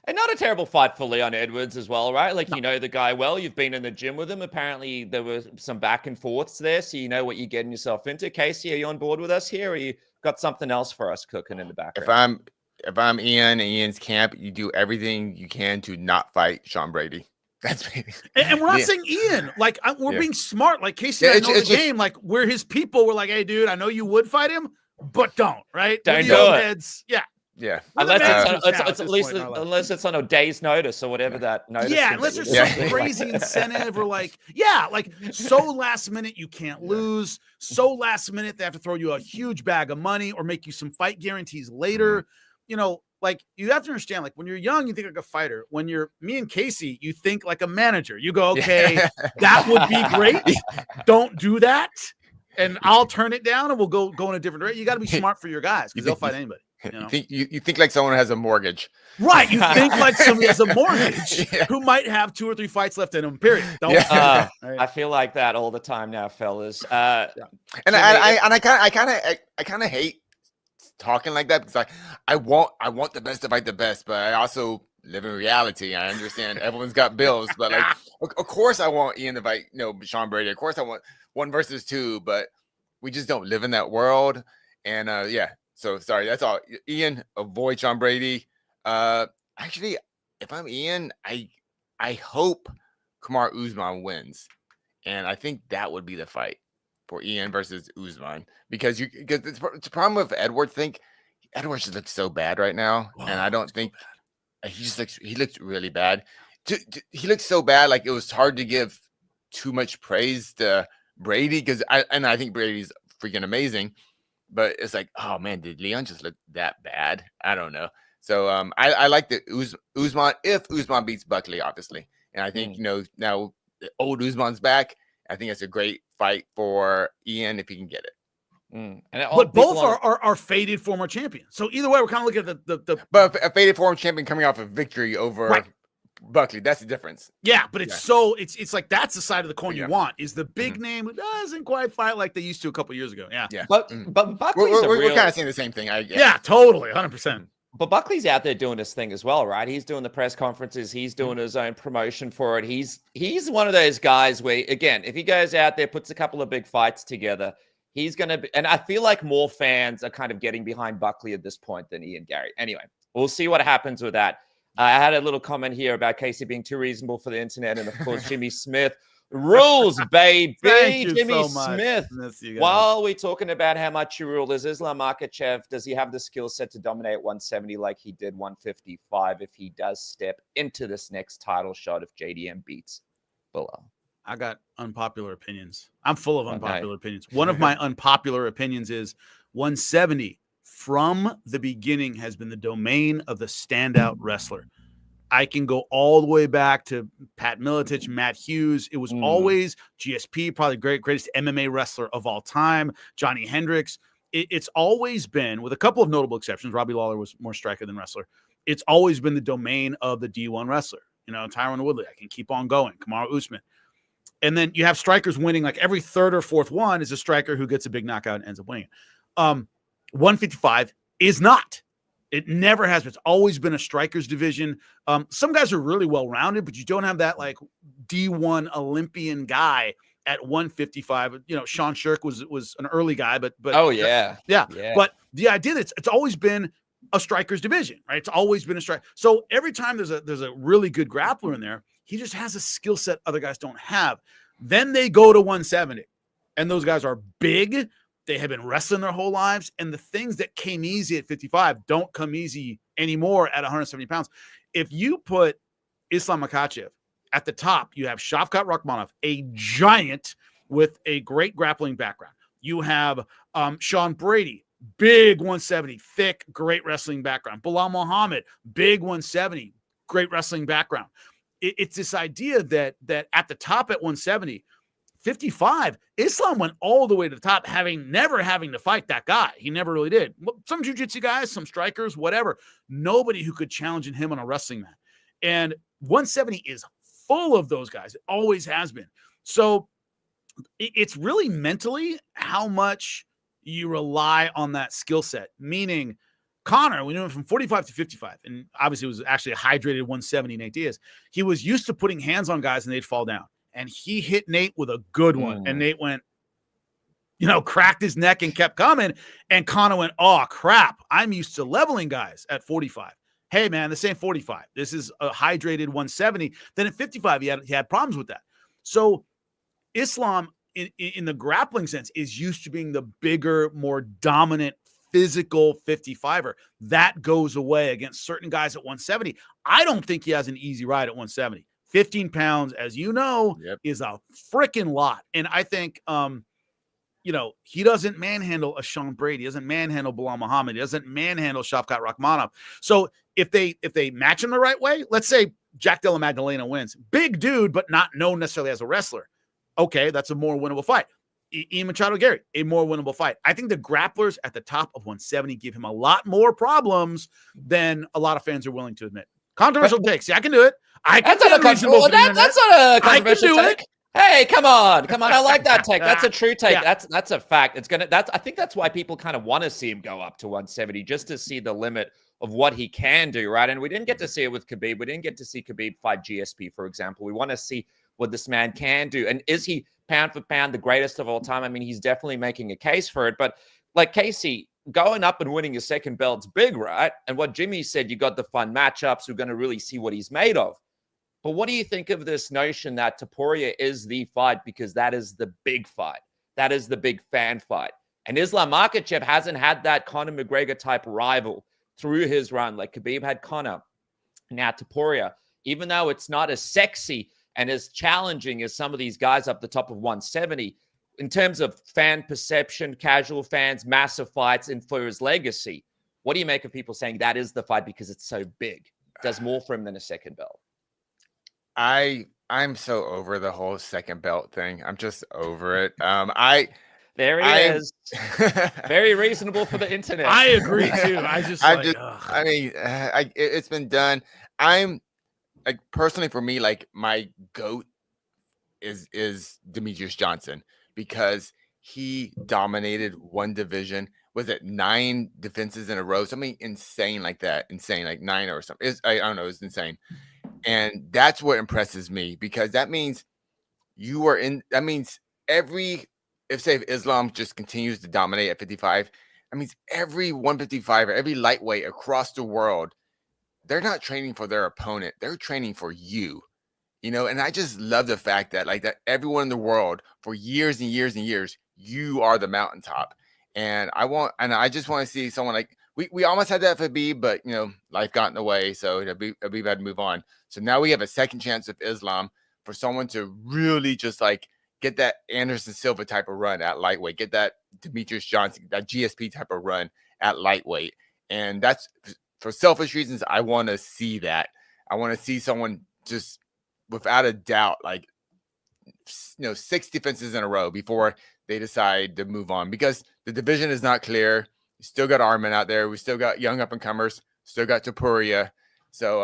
And not a terrible fight for Leon Edwards as well, right? Like, you know the guy well. You've been in the gym with him. Apparently, there were some back and forths there, so you know what you're getting yourself into. Casey, are you on board with us here, or you got something else for us cooking in the background? If I'm Ian and Ian's camp, you do everything you can to not fight Sean Brady. That's me. And we're not saying Ian. Like, we're being smart. Like, Casey and I know the game. Like, we're his people. We're like, hey, dude, I know you would fight him, but don't, right? Don't do it. Heads. Yeah. Yeah, unless it's on a day's notice or whatever that notice. Yeah, unless there's some crazy incentive or like so last minute you can't lose. So last minute they have to throw you a huge bag of money or make you some fight guarantees later. like you have to understand, like when you're young, you think like a fighter. When you're me and Casey, you think like a manager. You go, okay, that would be great. Don't do that. And I'll turn it down and we'll go in a different direction. You got to be smart for your guys because they'll fight anybody. You know? You think like someone has a mortgage. Right. You think like somebody has a mortgage who might have 2 or 3 fights left in them, period. Don't right. I feel like that all the time now, fellas. And I kind of hate talking like that because I want the best to fight the best, but I also live in reality. I understand everyone's got bills, but like of course I want Ian to fight, Sean Brady. Of course I want 1 versus 2, but we just don't live in that world. And so sorry, that's all. Ian, avoid Sean Brady. Actually, if I'm Ian, I hope Kamaru Usman wins, and I think that would be the fight for Ian versus Usman because the problem with Edwards. Edwards just looks so bad right now, and I don't think he looks really bad. He looks so bad, like it was hard to give too much praise to Brady because I think Brady's freaking amazing. But it's like, oh man, did Leon just look that bad? I don't know. So I like the Usman if Usman beats Buckley, obviously. And I think now old Usman's back. I think it's a great fight for Ian if he can get it. But both are faded former champions. So either way, we're kind of looking at the But a faded former champion coming off a victory over Buckley, that's the difference. Yeah, but it's it's like that's the side of the coin you want is the big name who doesn't quite fight like they used to a couple years ago. Yeah. But Buckley's we're kind of saying the same thing. Yeah, totally, 100%. But Buckley's out there doing his thing as well, right? He's doing the press conferences. He's doing his own promotion for it. He's one of those guys where, again, if he goes out there, puts a couple of big fights together, he's going to be, and I feel like more fans are kind of getting behind Buckley at this point than Ian Garry. Anyway, we'll see what happens with that. I had a little comment here about Casey being too reasonable for the internet. And of course, Jimmy Smith rules, baby. Jimmy Smith. While we're talking about how much you rule, is Islam Makhachev, does he have the skill set to dominate 170 like he did 155 if he does step into this next title shot if JDM beats Dela? I got unpopular opinions. I'm full of unpopular opinions. One of my unpopular opinions is 170 from the beginning has been the domain of the standout wrestler. I can go all the way back to Pat Miletich, Matt Hughes. It was always GSP, probably greatest MMA wrestler of all time, Johnny Hendricks. It's always been, with a couple of notable exceptions, Robbie Lawler was more striker than wrestler. It's always been the domain of the D1 wrestler. Tyron Woodley, I can keep on going. Kamaru Usman. And then you have strikers winning, like every third or fourth one is a striker who gets a big knockout and ends up winning. 155 is not. It never has been. It's always been a strikers division. Some guys are really well-rounded, but you don't have that like D1 Olympian guy at 155. Sean Shirk was an early guy, but yeah. But the idea that it's always been a strikers division, right? It's always been a strike. So every time there's a really good grappler in there, he just has a skill set other guys don't have. Then they go to 170, and those guys are big. They have been wrestling their whole lives, and the things that came easy at 55 don't come easy anymore at 170 pounds. If you put Islam Makhachev at the top, you have Shavkat Rakhmonov, a giant with a great grappling background. You have Sean Brady, big 170, thick, great wrestling background. Bilal Muhammad, big 170, great wrestling background. It's this idea that at the top at 170, 55, Islam went all the way to the top, never having to fight that guy. He never really did. Some jiu-jitsu guys, some strikers, whatever. Nobody who could challenge him on a wrestling mat. And 170 is full of those guys. It always has been. So it's really mentally how much you rely on that skill set. Meaning, Connor, we knew him from 45 to 55, and obviously it was actually a hydrated 170 Nate Diaz. He was used to putting hands on guys and they'd fall down. And he hit Nate with a good one. And Nate went, cracked his neck and kept coming. And Connor went, oh, crap. I'm used to leveling guys at 45. Hey, man, this ain't 45. This is a hydrated 170. Then at 55, he had problems with that. So Islam, in the grappling sense, is used to being the bigger, more dominant, physical 55er. That goes away against certain guys at 170. I don't think he has an easy ride at 170. 15 pounds, as you know, is a freaking lot. And I think he doesn't manhandle a Sean Brady, he doesn't manhandle Bilal Muhammad, he doesn't manhandle Shavkat Rakhmonov. So if they match him the right way, let's say Jack Dela Magdalena wins, big dude, but not known necessarily as a wrestler. Okay, that's a more winnable fight. Ian Machado Garry, a more winnable fight. I think the grapplers at the top of 170 give him a lot more problems than a lot of fans are willing to admit. Controversial take. See, I can do it. That's not a controversial take. Hey, come on. I like that take. That's a true take. Yeah. That's a fact. I think that's why people kind of want to see him go up to 170, just to see the limit of what he can do, right? And we didn't get to see it with Khabib. We didn't get to see Khabib fight GSP, for example. We want to see what this man can do. And is he pound for pound the greatest of all time? I mean, he's definitely making a case for it. But like Casey, going up and winning your second belt's big, right? And what Jimmy said, you got the fun matchups. We're going to really see what he's made of. But what do you think of this notion that Topuria is the fight because that is the big fight? That is the big fan fight. And Islam Makhachev hasn't had that Conor McGregor type rival through his run. Like Khabib had Conor. Now Topuria, even though it's not as sexy and as challenging as some of these guys up the top of 170, in terms of fan perception, casual fans, massive fights, and for his legacy, what do you make of people saying that is the fight because it's so big? It does more for him than a second belt. I'm so over the whole second belt thing. I'm just over it. There he is. Very reasonable for the internet. I agree too. It's been done. I'm like, personally, for me, like, my GOAT is Demetrius Johnson, because he dominated one division. Was it 9 defenses in a row? Something insane like that. Insane, like 9 or something. I don't know. It's insane. And that's what impresses me, because that means if Islam just continues to dominate at 55, that means every 155 or every lightweight across the world, they're not training for their opponent. They're training for you, and I just love the fact that everyone in the world for years and years and years, you are the mountaintop. And I just want to see someone like, we almost had that for Khabib, but life got in the way, so Khabib had to move on. So now we have a second chance of Islam for someone to really just like get that Anderson Silva type of run at lightweight, get that Demetrius Johnson, that GSP type of run at lightweight. And that's, for selfish reasons, I want to see that. I want to see someone just, without a doubt, 6 defenses in a row before they decide to move on, because the division is not clear. We still got Arman out there. We still got young up and comers. Still got Topuria. So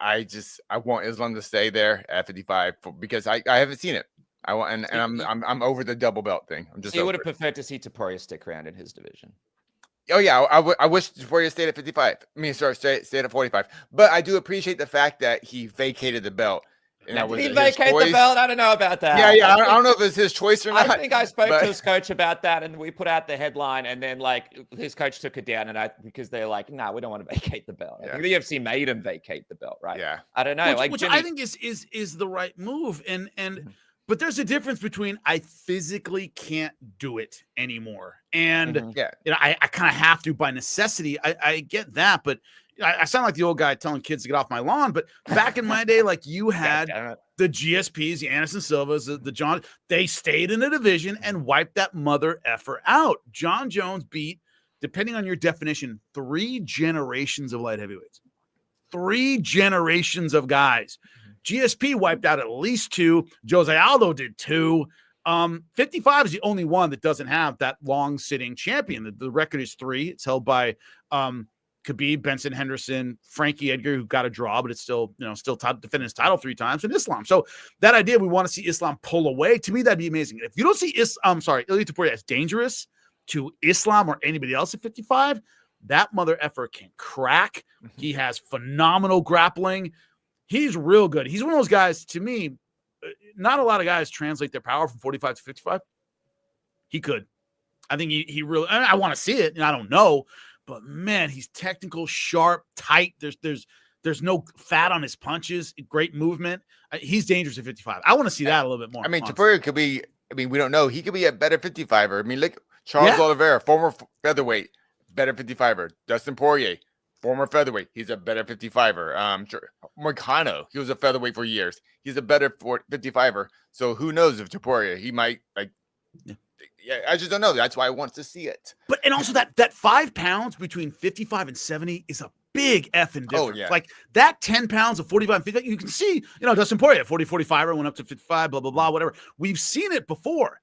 I want Islam to stay there at 55 because I haven't seen it. I want, and I'm over the double belt thing. I'm just. So you would have preferred to see Topuria stick around in his division. Oh yeah, I wish Topuria stayed at 55. Stayed at 45. But I do appreciate the fact that he vacated the belt. Did he vacate the belt? I don't know about that. Yeah. I don't know if it's his choice or not. I think I spoke to his coach about that, and we put out the headline, and then his coach took it down, because they're like, "No, we don't want to vacate the belt." I think the UFC made him vacate the belt, right? Yeah. I don't know. Which I think is the right move, and but there's a difference between I physically can't do it anymore, and I kind of have to by necessity. I get that, but I sound like the old guy telling kids to get off my lawn, but back in my day, you had the GSPs, the Anderson Silvas, the John, they stayed in the division and wiped that mother effer out. John Jones beat, depending on your definition, 3 generations of light heavyweights. 3 generations of guys. GSP wiped out at least 2. Jose Aldo did 2. 55 is the only one that doesn't have that long sitting champion. The record is 3. It's held by Khabib, Benson Henderson, Frankie Edgar, who got a draw, but it's still, defending his title 3 times, and Islam. So that idea, we want to see Islam pull away. To me, that'd be amazing. If you don't see Ilia Topuria as dangerous to Islam or anybody else at 55, that mother effer can crack. He has phenomenal grappling. He's real good. He's one of those guys, to me, not a lot of guys translate their power from 45 to 55. He could. I think he really, I want to see it, and I don't know. But man, he's technical, sharp, tight. There's no fat on his punches. Great movement. He's dangerous at 55. I want to see that a little bit more. I mean, Topuria could be. I mean, we don't know. He could be a better 55er. I mean, look, Charles Oliveira, former featherweight, better 55er. Dustin Poirier, former featherweight, he's a better 55er. Ngannou, he was a featherweight for years. He's a better 55er. So who knows if Topuria, he might I just don't know. That's why I want to see it. But and also that 5 pounds between 55 and 70 is a big effing difference. Oh, yeah. Like that 10 pounds of 45 and 50, you can see, Dustin Poirier, 40-45 went up to 55, blah, blah, blah, whatever. We've seen it before.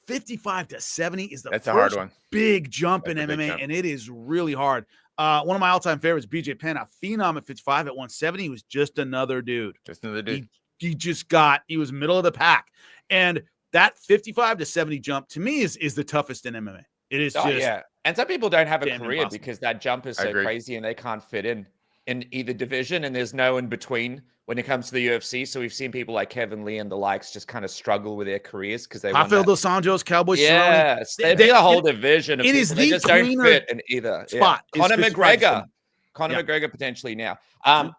55 to 70 is the That's first a hard one. big jump That's in a big MMA, jump. and it is really hard. One of my all-time favorites, BJ Penn, a phenom at 55 at 170. He was just another dude. Just another dude. He was middle of the pack. And that 55 to 70 jump to me is the toughest in MMA. It is just And some people don't have a damn career impossible. because that jump is I so agree. crazy and they can't fit in either division, and there's no in between when it comes to the UFC. So we've seen people like Kevin Lee and the likes just kind of struggle with their careers because they Rafael dos Anjos, Cowboy Cerrone. yes, They- there's a whole division of it people. is They the just don't cleaner fit in either spot is Conor 55 to McGregor. 70. Conor Yeah. McGregor potentially now. Mhm.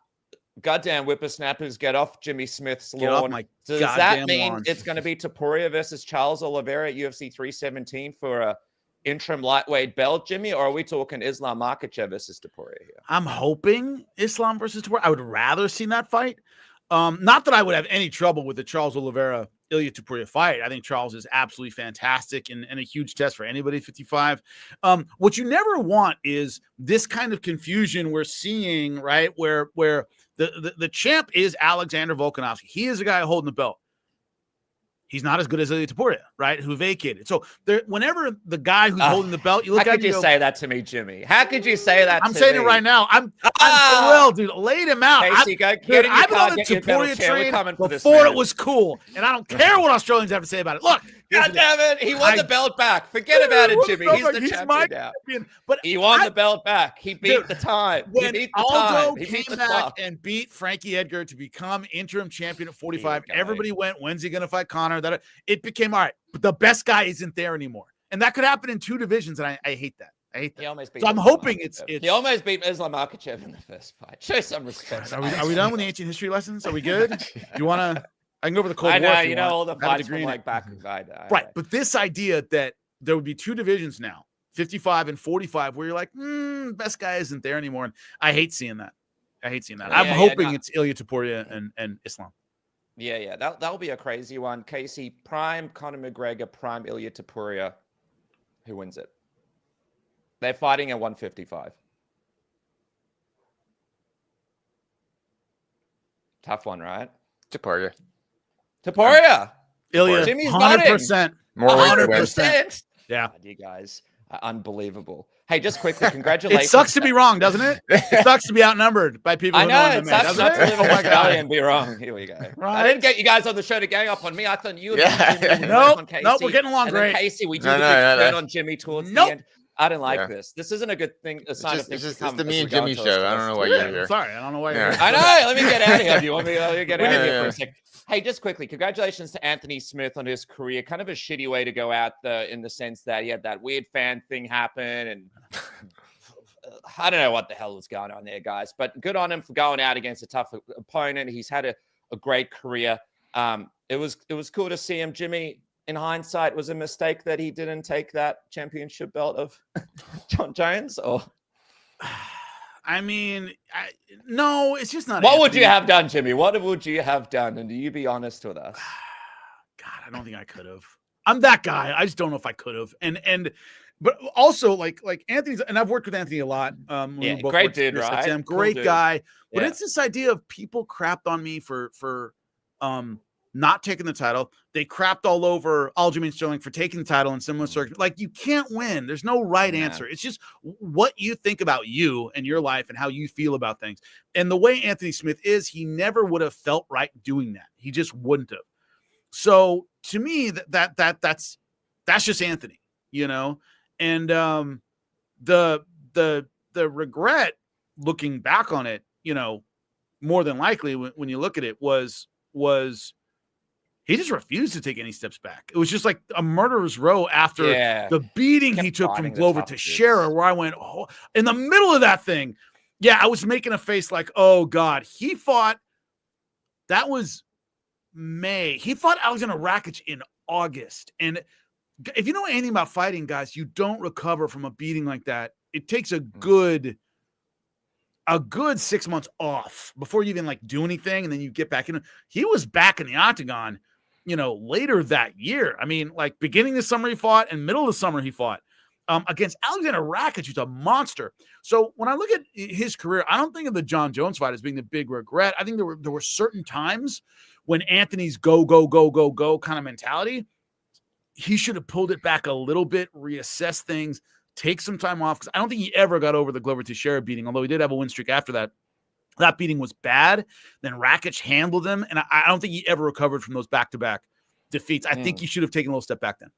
Goddamn whippersnappers, get off Jimmy Smith's Get off lawn. my So does that goddamn mean lawn. it's going to be Topuria versus Charles Oliveira at UFC 317 for a interim lightweight belt, Jimmy? Or are we talking Islam Makhachev versus Topuria here? I'm hoping Islam versus Topuria. I would rather see that fight. Not that I would have any trouble with the Charles Oliveira Ilya Topuria fight. I think Charles is absolutely fantastic and a huge test for anybody at 55. What you never want is this kind of confusion we're seeing, right? Where the champ is Alexander Volkanovski. He is the guy holding the belt. He's not as good as Ilya Topuria, right? Who vacated. So whenever the guy who's holding the belt, you look How at could you say that to me, Jimmy? How could you say that I'm to saying me? it right now. I'm thrilled, dude. Laid him out. Casey, go get in your I've been car, on the get your metal Topuria chair. We're train coming for this before man. it was cool, and I don't care what Australians have to say about it. Look, God damn it. He won the belt back. Forget about it, Jimmy. He's the champion now. But He won the belt back. He beat the time. He when beat the Aldo time. He came beat the back clock. and beat Frankie Edgar to become interim champion at 45, Here we go. everybody went, when's he going to fight Conor? That it became, all right, but the best guy isn't there anymore. And that could happen in 2 divisions, and I hate that. I hate that. He almost beat So I'm Islam hoping Makhachev. it's He almost beat Islam Makhachev in the first fight. Show some respect. Are we done with the ancient history lessons? Are we good? You want to? I can go over the Cold I War. know, if you know, want. all the I have a fights degree from in it. like back and I know. Right. But this idea that there would be 2 divisions now, 55 and 45, where you're like, best guy isn't there anymore. And I hate seeing that. I'm hoping it's Ilya Topuria and Islam. Yeah. That'll be a crazy one. Casey, prime Conor McGregor, prime Ilya Topuria. Who wins it? They're fighting at 155. Tough one, right? Topuria. Topuria. Ilya, Jimmy's nodding. 100%. More ways to win. 100%. Yeah. God, you guys are unbelievable. Hey, just quickly, congratulations. It sucks to be wrong, doesn't it? It sucks to be outnumbered by people I who know, know it MMA, sucks doesn't not to it? live Oh in my Australia God. and be wrong. Here we go. I Right. didn't get you guys on the show to gang up on me. I thought you would. Nope, we're getting along and then great. Casey, we do No, the no, big no, turn no. on Jimmy towards Nope. the end. I didn't like Yeah. this. This isn't a good thing. A sign of It's things to just come the me as and we go Jimmy into show. I don't know why Yeah, you're here. sorry, I don't know why you're Yeah. here. I know. Let me get out of here. Do you want me to get out of here for Yeah. a sec? Hey, just quickly, congratulations to Anthony Smith on his career. Kind of a shitty way to go out in the sense that he had that weird fan thing happen, and I don't know what the hell was going on there, guys. But good on him for going out against a tough opponent. He's had a great career. It was cool to see him. Jimmy, in hindsight, was a mistake that he didn't take that championship belt of John Jones, or I mean, no, it's just not. what would Anthony. you have done, Jimmy? What would you have done? And do you be honest with us? God, I don't think I could have. I'm that guy. I just don't know if I could have. But also like Anthony's, and I've worked with Anthony a lot. When we Yeah, both great worked at dude, right? SXM, Cool great dude. guy. But Yeah. it's this idea of people crapped on me for not taking the title. They crapped all over Aljamain Sterling for taking the title in similar circumstances. Like, you can't win. There's no right Nah. answer. It's just what you think about you and your life and how you feel about things. And the way Anthony Smith is, he never would have felt right doing that. He just wouldn't have. So to me, that's just Anthony, you know. And the regret, looking back on it, you know, more than likely when you look at it, was he just refused to take any steps back. It was just like a murderer's row after the beating he Kept took from fighting the Glover tough to dudes. Scherer, where I went, oh, in the middle of that thing. Yeah, I was making a face like, oh God, he fought. That was May. He fought Alexander Rakic in August. And if you know anything about fighting, guys, you don't recover from a beating like that. It takes a good 6 months off before you even like do anything, and then you get back in. He was back in the octagon later that year. I mean, like beginning of the summer he fought and middle of the summer he fought against Alexander Rakic, who's a monster. So when I look at his career, I don't think of the John Jones fight as being the big regret. I think there were certain times when Anthony's go kind of mentality, he should have pulled it back a little bit, reassess things, take some time off, because I don't think he ever got over the Glover Teixeira beating, although he did have a win streak after that. That beating was bad. Then Rakic handled him, and I don't think he ever recovered from those back-to-back defeats. I think he should have taken a little step back then,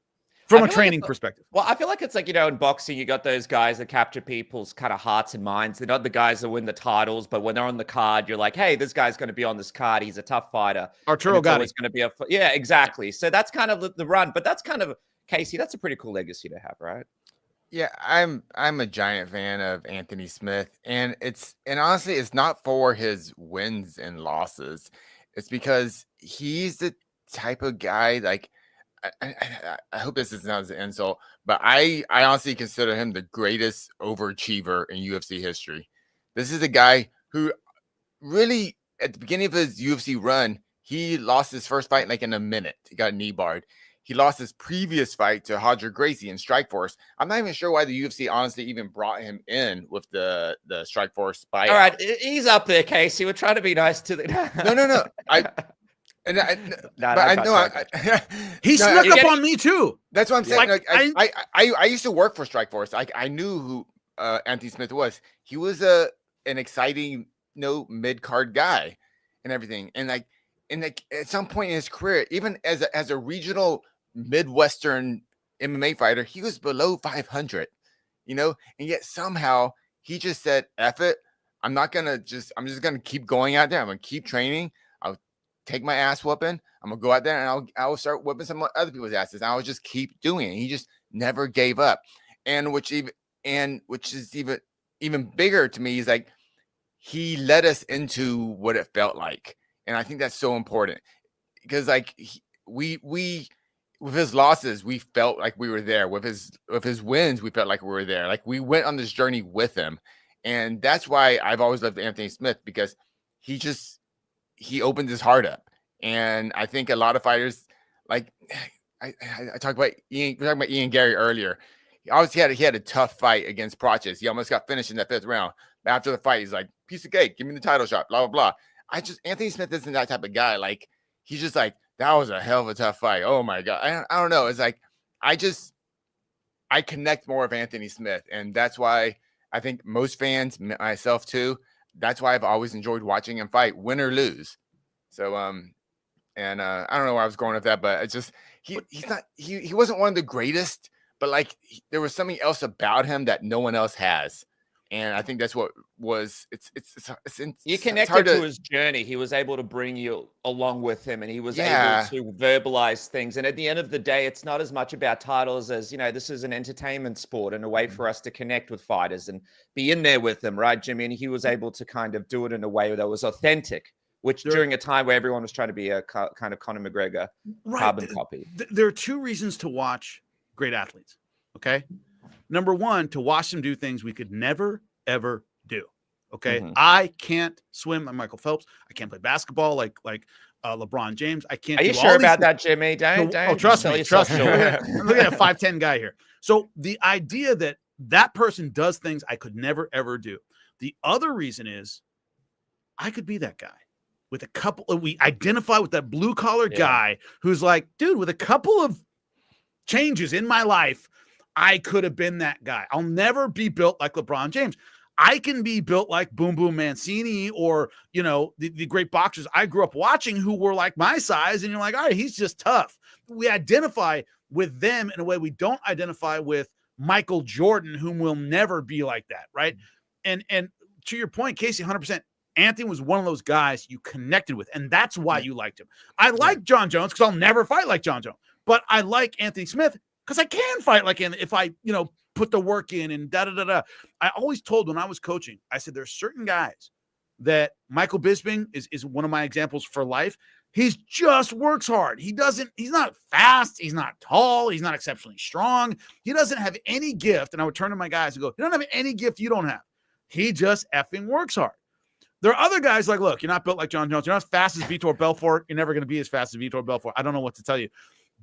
from a training perspective. Well, I feel like it's like, in boxing, you got those guys that capture people's kind of hearts and minds. They're not the guys that win the titles, but when they're on the card, you're like, hey, this guy's going to be on this card. He's a tough fighter. Arturo Gatti. Going to be yeah, exactly. So that's kind of the run, but that's kind of, Casey, that's a pretty cool legacy to have, right? Yeah, I'm a giant fan of Anthony Smith, and honestly, it's not for his wins and losses. It's because he's the type of guy, like, I hope this is not an insult, but I honestly consider him the greatest overachiever in UFC history. This is a guy who really, at the beginning of his UFC run, he lost his first fight like in a minute. He got knee barred. He lost his previous fight to Roger Gracie in Strikeforce. I'm not even sure why the UFC honestly even brought him in with the Strikeforce buyout. All right, he's up there, Casey. We're trying to be nice to the. No. He snuck up on me too. That's what I'm saying. Like, I used to work for Strikeforce. Like, I knew who Anthony Smith was. He was an exciting, mid card guy and everything. And like at some point in his career, even as a regional Midwestern MMA fighter, he was below 500. And yet somehow he just said, "F it. I'm just gonna keep going out there. I'm gonna keep training. I'll take my ass whooping. I'm gonna go out there and I'll start whooping some other people's asses. And I'll just keep doing it." He just never gave up. And which is even bigger to me is like he led us into what it felt like. And I think that's so important because like we with his losses, we felt like we were there. With his wins, we felt like we were there. Like we went on this journey with him. And that's why I've always loved Anthony Smith, because he opened his heart up. And I think a lot of fighters, like I talked about Ian, we were talking about Ian Garry earlier. Obviously he had a tough fight against Prates. He almost got finished in that 5th round. But after the fight, he's like, piece of cake, give me the title shot, blah, blah, blah. Anthony Smith isn't that type of guy. Like, he's just like, that was a hell of a tough fight. Oh my God. I don't know. It's like, I connect more with Anthony Smith. And that's why I think most fans, myself too, that's why I've always enjoyed watching him fight, win or lose. So, I don't know where I was going with that, but it's just, he wasn't one of the greatest, but like there was something else about him that no one else has. And I think that's what was you connected to his journey. He was able to bring you along with him, and he was able to verbalize things. And at the end of the day, it's not as much about titles as, this is an entertainment sport and a way for us to connect with fighters and be in there with them, right, Jimmy? And he was able to kind of do it in a way that was authentic, which during a time where everyone was trying to be a kind of Conor McGregor carbon copy. There are 2 reasons to watch great athletes, okay? Number 1, to watch them do things we could never, ever do. Okay. Mm-hmm. I can't swim like Michael Phelps. I can't play basketball like LeBron James. I can't. Are you sure about that, Jimmy? Don't. Oh, trust me. I'm looking at a 5'10" guy here. So the idea that person does things I could never, ever do. The other reason is I could be that guy with a couple of, we identify with that blue collar guy who's like, dude, with a couple of changes in my life, I could have been that guy. I'll never be built like LeBron James. I can be built like Boom Boom Mancini or, the great boxers I grew up watching who were like my size. And you're like, all right, he's just tough. We identify with them in a way we don't identify with Michael Jordan, whom will never be like that, right? And to your point, Casey, 100%, Anthony was one of those guys you connected with, and that's why you liked him. I like John Jones because I'll never fight like John Jones, but I like Anthony Smith because I can fight like him if I, put the work in and da-da-da-da. I always told when I was coaching, I said, there's certain guys that Michael Bisping is one of my examples for life. He just works hard. He's not fast. He's not tall. He's not exceptionally strong. He doesn't have any gift. And I would turn to my guys and go, you don't have any gift you don't have. He just effing works hard. There are other guys like, look, you're not built like John Jones. You're not as fast as Vitor Belfort. You're never going to be as fast as Vitor Belfort. I don't know what to tell you.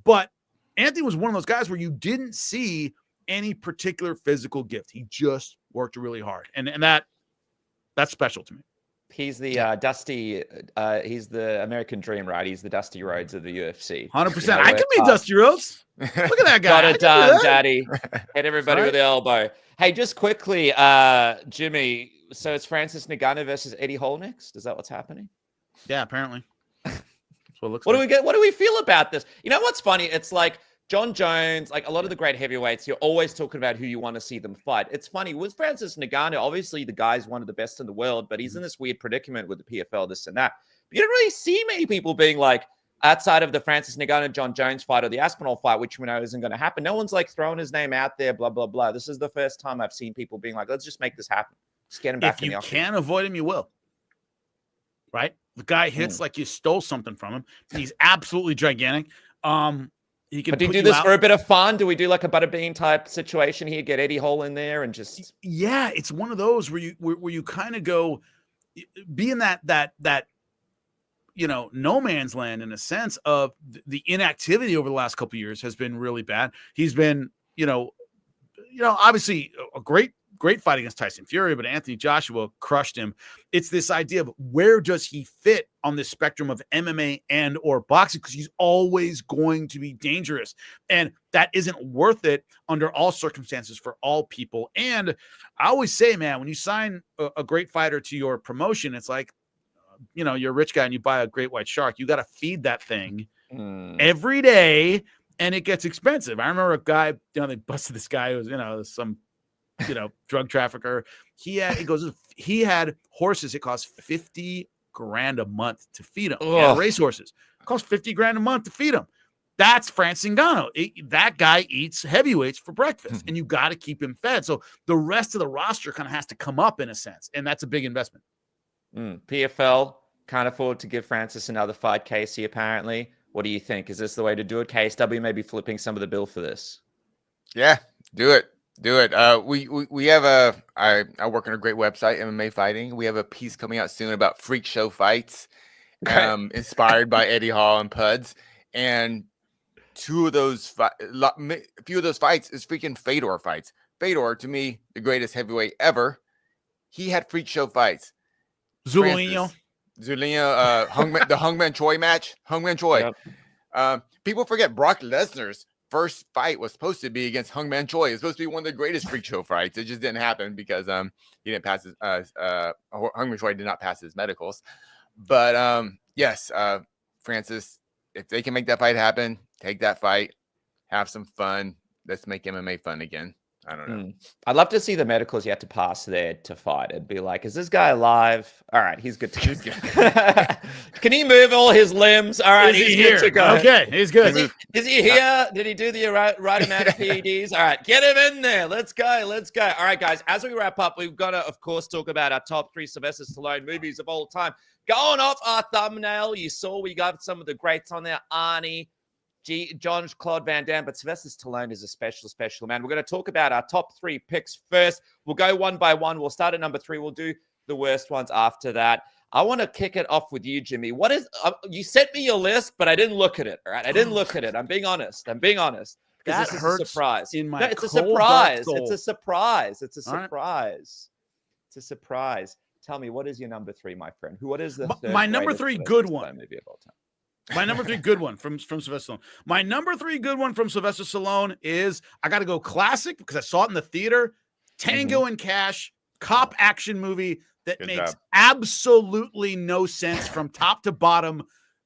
But Anthony was one of those guys where you didn't see any particular physical gift. He just worked really hard. And that's special to me. He's the Dusty. He's the American Dream, right? He's the Dusty Rhodes of the UFC. 100%. I can be Dusty Rhodes. Look at that guy. Got it done, Daddy. Hit everybody with the elbow. Hey, just quickly, Jimmy. So it's Francis Ngannou versus Eddie Hall next. Is that what's happening? Yeah, apparently. That's what it looks what like. do we get? What do we feel about this? You know what's funny? It's like John Jones, like a lot of the great heavyweights, you're always talking about who you want to see them fight. It's funny with Francis Ngannou. Obviously, the guy's one of the best in the world, but he's in this weird predicament with the PFL, this and that. But you don't really see many people being like, outside of the Francis Ngannou John Jones fight or the Aspinall fight, which we know isn't going to happen. No one's like throwing his name out there. Blah blah blah. This is the first time I've seen people being like, let's just make this happen. Just get him back. If you can avoid him, you will. Right? The guy hits like you stole something from him. He's absolutely gigantic. He can. But do you do this for a bit of fun? Do we do like a Butterbean type situation here? Get Eddie Hall in there and just. Yeah, it's one of those where you kind of go, be in that no man's land in a sense of the inactivity over the last couple of years has been really bad. He's been obviously a great fight against Tyson Fury, but Anthony Joshua crushed him. It's this idea of where does he fit on this spectrum of MMA and or boxing, because he's always going to be dangerous, and that isn't worth it under all circumstances for all people. And I always say, man, when you sign a great fighter to your promotion, it's like, you're a rich guy and you buy a great white shark. You got to feed that thing every day, and it gets expensive. I remember a guy, they busted this guy who was, some drug trafficker. He had horses. It cost $50,000 a month to feed them. Yeah, racehorses. It cost $50,000 a month to feed them. That's Francis Ngannou. That guy eats heavyweights for breakfast, and you got to keep him fed. So the rest of the roster kind of has to come up in a sense, and that's a big investment. PFL can't afford to give Francis another fight. Casey, apparently. What do you think? Is this the way to do it? KSW may be flipping some of the bill for this. Yeah, do it. Do it. We have I work on a great website, MMA Fighting. We have a piece coming out soon about freak show fights, inspired by Eddie Hall and Puds. And a few of those fights is freaking Fedor fights. Fedor, to me, the greatest heavyweight ever. He had freak show fights. Zulinho, the Hungman Choi match. Hungman Choi. Yep. People forget Brock Lesnar's first fight was supposed to be against Hungman Choi. It's supposed to be one of the greatest freak show fights. It just didn't happen because he didn't pass his Hungman Choi did not pass his medicals. But yes, Francis, if they can make that fight happen, take that fight, have some fun. Let's make MMA fun again. I don't know. I'd love to see the medicals you had to pass there to fight. It'd be like, is this guy alive? All right, he's good to go. Can he move all his limbs? All right, he's good to go. Okay, he's good. Is he here? Did he do the right amount of PEDs? All right, get him in there. Let's go. All right, guys, as we wrap up, we've got to, of course, talk about our top 3 Sylvester Stallone movies of all time. Going off our thumbnail, you saw we got some of the greats on there. Arnie, Jean-Claude Van Damme, but Sylvester Stallone is a special man. We're going to talk about our top 3 picks first. We'll go one by one. We'll start at number 3. We'll do the worst ones after that. I want to kick it off with you, Jimmy. What is you sent me your list, but I didn't look at it. All right, I didn't look at it. I'm being honest. Because this is a surprise. It's a surprise. It's a surprise. It's a surprise. It's a surprise. Tell me, what is your number 3, my friend? What is the my number 3 good one? Movie of all time? My number 3 good one from Sylvester Stallone. My number 3 good one from Sylvester Stallone is, I got to go classic because I saw it in the theater. Tango and Cash, cop action movie that makes absolutely no sense from top to bottom.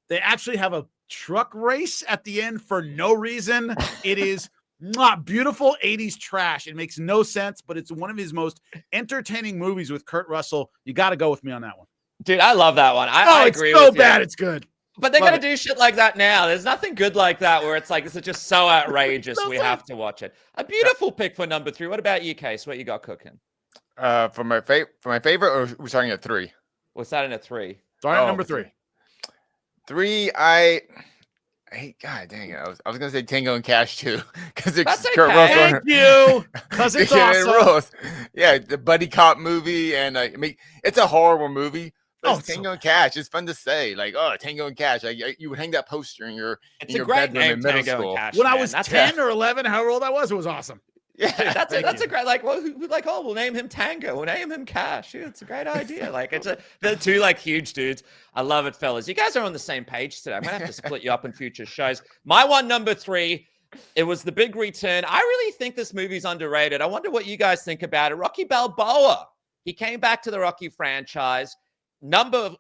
They actually have a truck race at the end for no reason. It is not beautiful 80s trash. It makes no sense, but it's one of his most entertaining movies with Kurt Russell. You got to go with me on that one. Dude, I love that one. I agree with you. It's so bad, it's good. But they're going to do shit like that now. There's nothing good like that where it's like, this is just so outrageous. We have to watch it. A beautiful pick for number 3. What about you, Case? What you got cooking? For my favorite, or we're starting at 3? We're starting at 3. Starting at number 3. 3, God dang it. I was going to say Tango and Cash too. Because it's That's Kurt okay. Russell. Thank you. Because it's awesome. Yeah, the buddy cop movie. And I mean, it's a horrible movie. But Oh, it's Tango and Cash. It's fun to say. Like, oh, Tango and Cash. Like, you would hang that poster in your It's in a your great bedroom name, in middle Tango school. and Cash. when I man. was That's 10 or 11, however old I was, it was awesome. Yeah, That's Thank a you. great like. Well, like, oh, we'll name him Tango. We'll name him Cash. Yeah, it's a great idea. Like, they're two like huge dudes. I love it, fellas. You guys are on the same page today. I'm gonna have to split you up in future shows. My one, number 3. It was The Big Return. I really think this movie's underrated. I wonder what you guys think about it. Rocky Balboa. He came back to the Rocky franchise. Number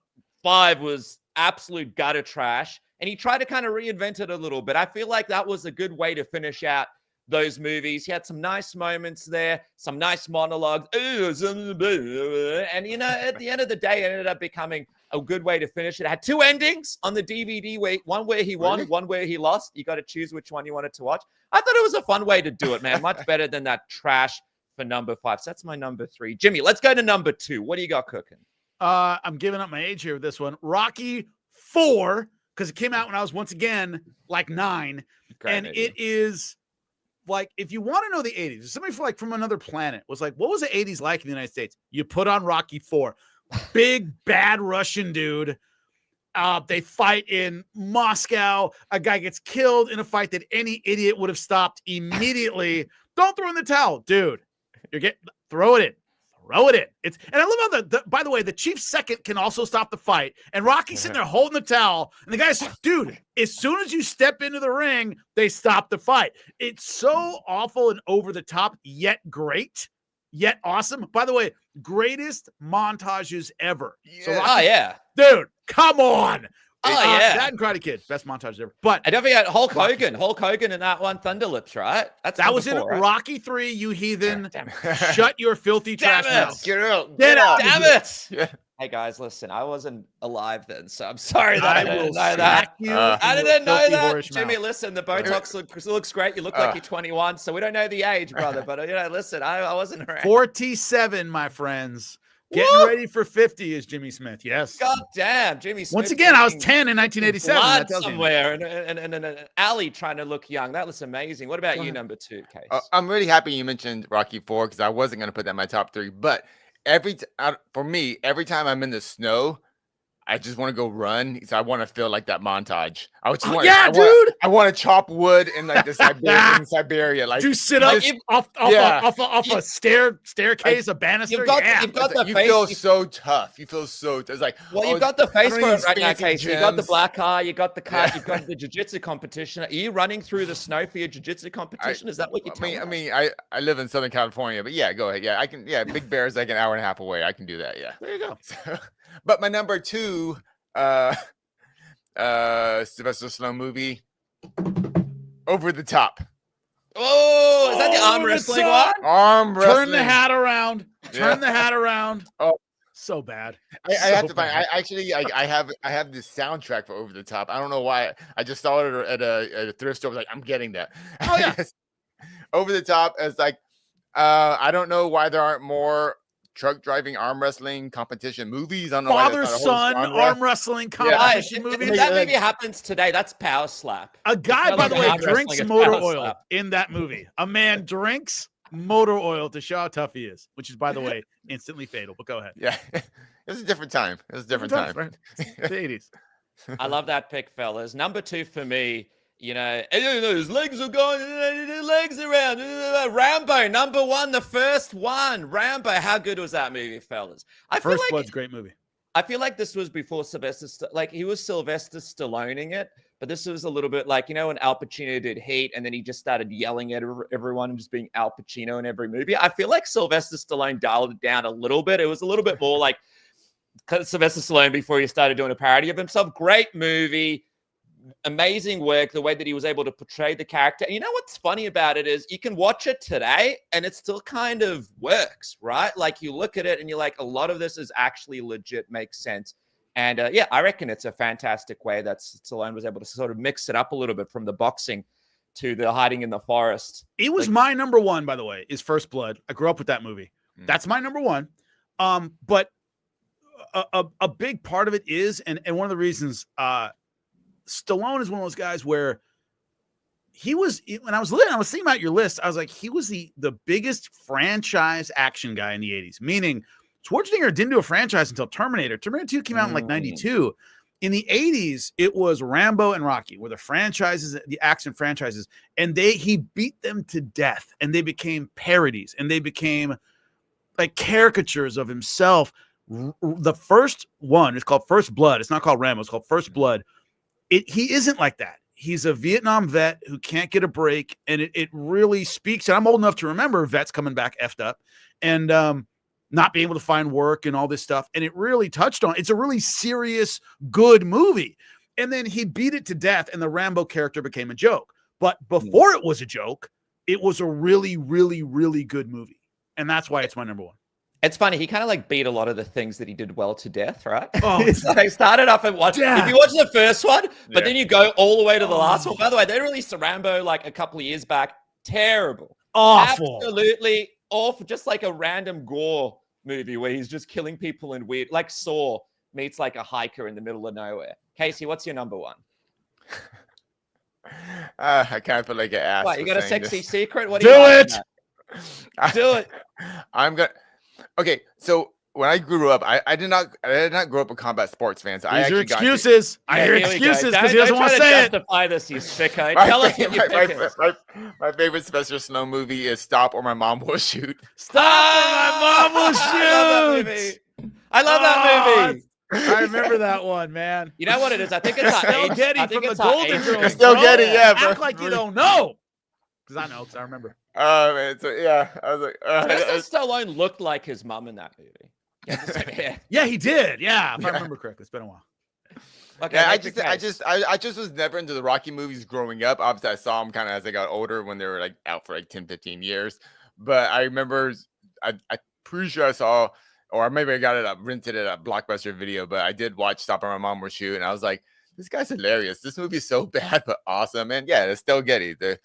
5 was absolute gutter trash, and he tried to kind of reinvent it a little bit. I feel like that was a good way to finish out those movies. He had some nice moments there, some nice monologues. And, you know, at the end of the day, it ended up becoming a good way to finish it. It had 2 endings on the DVD, one where he won, one where he lost. You got to choose which one you wanted to watch. I thought it was a fun way to do it, man. Much better than that trash for number 5. So that's my number 3. Jimmy, let's go to number 2. What do you got cooking? I'm giving up my age here with this one. Rocky 4, because it came out when I was once again like 9. Great and movie. it is like, if you want to know the 80s, somebody from another planet was like, what was the 80s like in the United States? You put on Rocky 4. Big bad Russian dude. They fight in Moscow. A guy gets killed in a fight that any idiot would have stopped immediately. Don't throw in the towel, dude. Throw it in. Throw it in. And I love how by the way, the chief second can also stop the fight. And Rocky's sitting there holding the towel. And the guy's like, dude, as soon as you step into the ring, they stop the fight. It's so awful and over the top, yet great, yet awesome. By the way, greatest montages ever. Yeah. So Rocky, Oh, yeah. dude, come on. Oh, yeah. That and Karate Kid, best montages ever. But I don't forget Hulk Rocky. Hogan. Hulk Hogan in that one, Thunder Lips, right? that was in 4, right? Rocky 3, you heathen. Damn it. Shut your filthy Damn trash it. mouth. Get out. Get out. Damn it. Yeah. Hey, guys, listen, I wasn't alive then, so I'm sorry that I will didn't know that. smack you I in didn't your know filthy that. whorish Jimmy, mouth. listen, the Botox looks great. You look like you're 21, so we don't know the age, brother. But, you know, listen, I wasn't around. 47, my friends. Getting Woo! ready for 50 is Jimmy Smith. Yes. God damn, Jimmy Smith. Once again, I was drinking 10 in 1987. blood That tells you. somewhere in an alley trying to look young. That was amazing. What about you, number 2, Case? I'm really happy you mentioned Rocky 4 because I wasn't going to put that in my top 3. But for me, every time I'm in the snow, I just want to go run. So I want to feel like that montage. I want to chop wood in like the Siberia. Like, Do sit up off a staircase, a banister. You've got the you face. feel so tough. You feel so. It's like, Well, you've got the face I for don't it need right now, fancy Casey. You got the gyms. black eye, you got the cut, Yeah. you've got the jiu-jitsu competition. Are you running through the snow for your jiu-jitsu competition? Is that what you're telling me? I live in Southern California, but yeah, go ahead. Yeah, I can. Yeah, Big Bear is like an hour and a half away. I can do that. Yeah. There you go. But my number 2, Sylvester Stallone movie, Over the Top. Oh, is that the arm Over the wrestling top. one? Arm wrestling. Turn the hat around. Yeah. The hat around. Oh. So bad. I have So to find. bad. I have this soundtrack for Over the Top. I don't know why. I just saw it at a thrift store. I was like, I'm getting that. Oh, yeah. Over the Top is like, I don't know why there aren't more truck driving arm wrestling competition movies. I don't know why Father that's not a whole son genre. arm wrestling Guys, competition if movie. that movie happens today, that's Power Slap. A guy, not by like the way, arm wrestling, drinks it's motor power oil slap. in that movie. A man drinks motor oil to show how tough he is, which is, by the way, instantly fatal. But go ahead. Yeah, it was a different time. It was a different time. Right? The 80s. I love that pick, fellas. Number 2 for me, you know, his legs are going, legs around. Rambo, number 1, the first one. Rambo, how good was that movie, fellas? First Blood's a great movie. I feel like this was before Sylvester, like he was Sylvester Stalloning it, but this was a little bit like, you know, when Al Pacino did Heat and then he just started yelling at everyone and just being Al Pacino in every movie. I feel like Sylvester Stallone dialed it down a little bit. It was a little bit more like Sylvester Stallone before he started doing a parody of himself. Great movie. Amazing work, the way that he was able to portray the character. And you know what's funny about it is you can watch it today and it still kind of works, right? Like you look at it and you're like, a lot of this is actually legit, makes sense. And yeah, I reckon it's a fantastic way that Stallone was able to sort of mix it up a little bit from the boxing to the hiding in the forest. It was my number 1, by the way, is First Blood. I grew up with that movie. That's my number 1. But a big part of it is, and one of the reasons, Stallone is one of those guys where he was, when I was thinking about your list, I was like, he was the biggest franchise action guy in the 80s, meaning Schwarzenegger didn't do a franchise until Terminator. Terminator 2 came out in like 92. In the 80s, it was Rambo and Rocky were the franchises, the action franchises, and he beat them to death, and they became parodies, and they became like caricatures of himself. The first one is called First Blood. It's not called Rambo. It's called First Blood. He isn't like that. He's a Vietnam vet who can't get a break, and it really speaks. And I'm old enough to remember vets coming back effed up and not being able to find work and all this stuff. And it really touched on. It's a really serious, good movie. And then he beat it to death, and the Rambo character became a joke. But before it was a joke, it was a really, really, really good movie. And that's why it's my number one. It's funny. He kind of like beat a lot of the things that he did well to death, right? Oh, it's like started off and watch. If you watch the first one, but then you go all the way to the last one. By the way, they released a Rambo like a couple of years back. Terrible. Awful. Absolutely awful. Just like a random gore movie where he's just killing people and weird, like Saw meets like a hiker in the middle of nowhere. Casey, what's your number one? I kind of feel like an ass. What, you got a sexy secret? What do you it? Do it. I'm gonna. Okay, so when I grew up, I did not grow up with combat sports fans. These are excuses. I hear excuses because he doesn't want to say it. Justify this, you sicko. Tell us what your pick is. My favorite Sylvester Stallone movie is Stop or My Mom Will Shoot. Stop or My Mom Will Shoot. I love that movie. I remember that one, man. You know what it is? I think it's our age. Getty from the Golden Girls. Still Getty, yeah. Act like you don't know. Because I know, because I remember. Man, so yeah, I was like, Sylvester Stallone looked like his mom in that movie. Yeah, he did. Yeah, if I remember correctly, it's been a while. Okay, yeah, I just was never into the Rocky movies growing up. Obviously, I saw them kind of as I got older when they were like out for like 10, 15 years. But I remember, I'm pretty sure I saw, or maybe I got it rented it at Blockbuster Video. But I did watch Stop or My Mom Will Shoot, and I was like, this guy's hilarious. This movie is so bad but awesome. And yeah, it's still Getty. It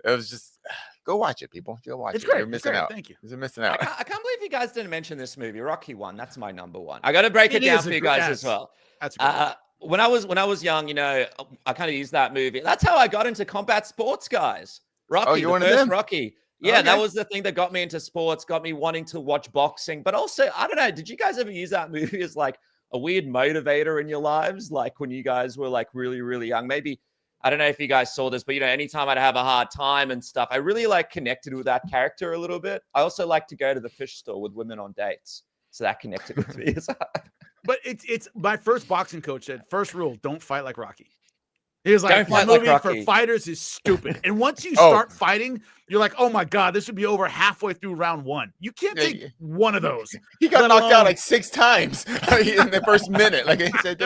was just. Go watch it, people. Go watch it. Great. You're missing out. Thank you. You're missing out. I can't believe you guys didn't mention this movie, Rocky 1. That's my number one. I got to break it down for you guys as well. That's great. When I was young, you know, I kind of used that movie. That's how I got into combat sports, guys. Rocky, you're the first them? Rocky. Yeah, Okay. that was the thing that got me into sports, got me wanting to watch boxing. But also, I don't know, did you guys ever use that movie as like a weird motivator in your lives? Like when you guys were like really, really young? Maybe. I don't know if you guys saw this, but, you know, anytime I'd have a hard time and stuff, I really like connected with that character a little bit. I also like to go to the fish store with women on dates. So that connected with me. But it's my first boxing coach said, first rule, don't fight like Rocky. He was like, Don't fight the movie like for Rocky. fighters is stupid. And once you start fighting, you're like, oh my God, this would be over halfway through round one. You can't take one of those. He got knocked out like 6 times in the first minute. Like he said,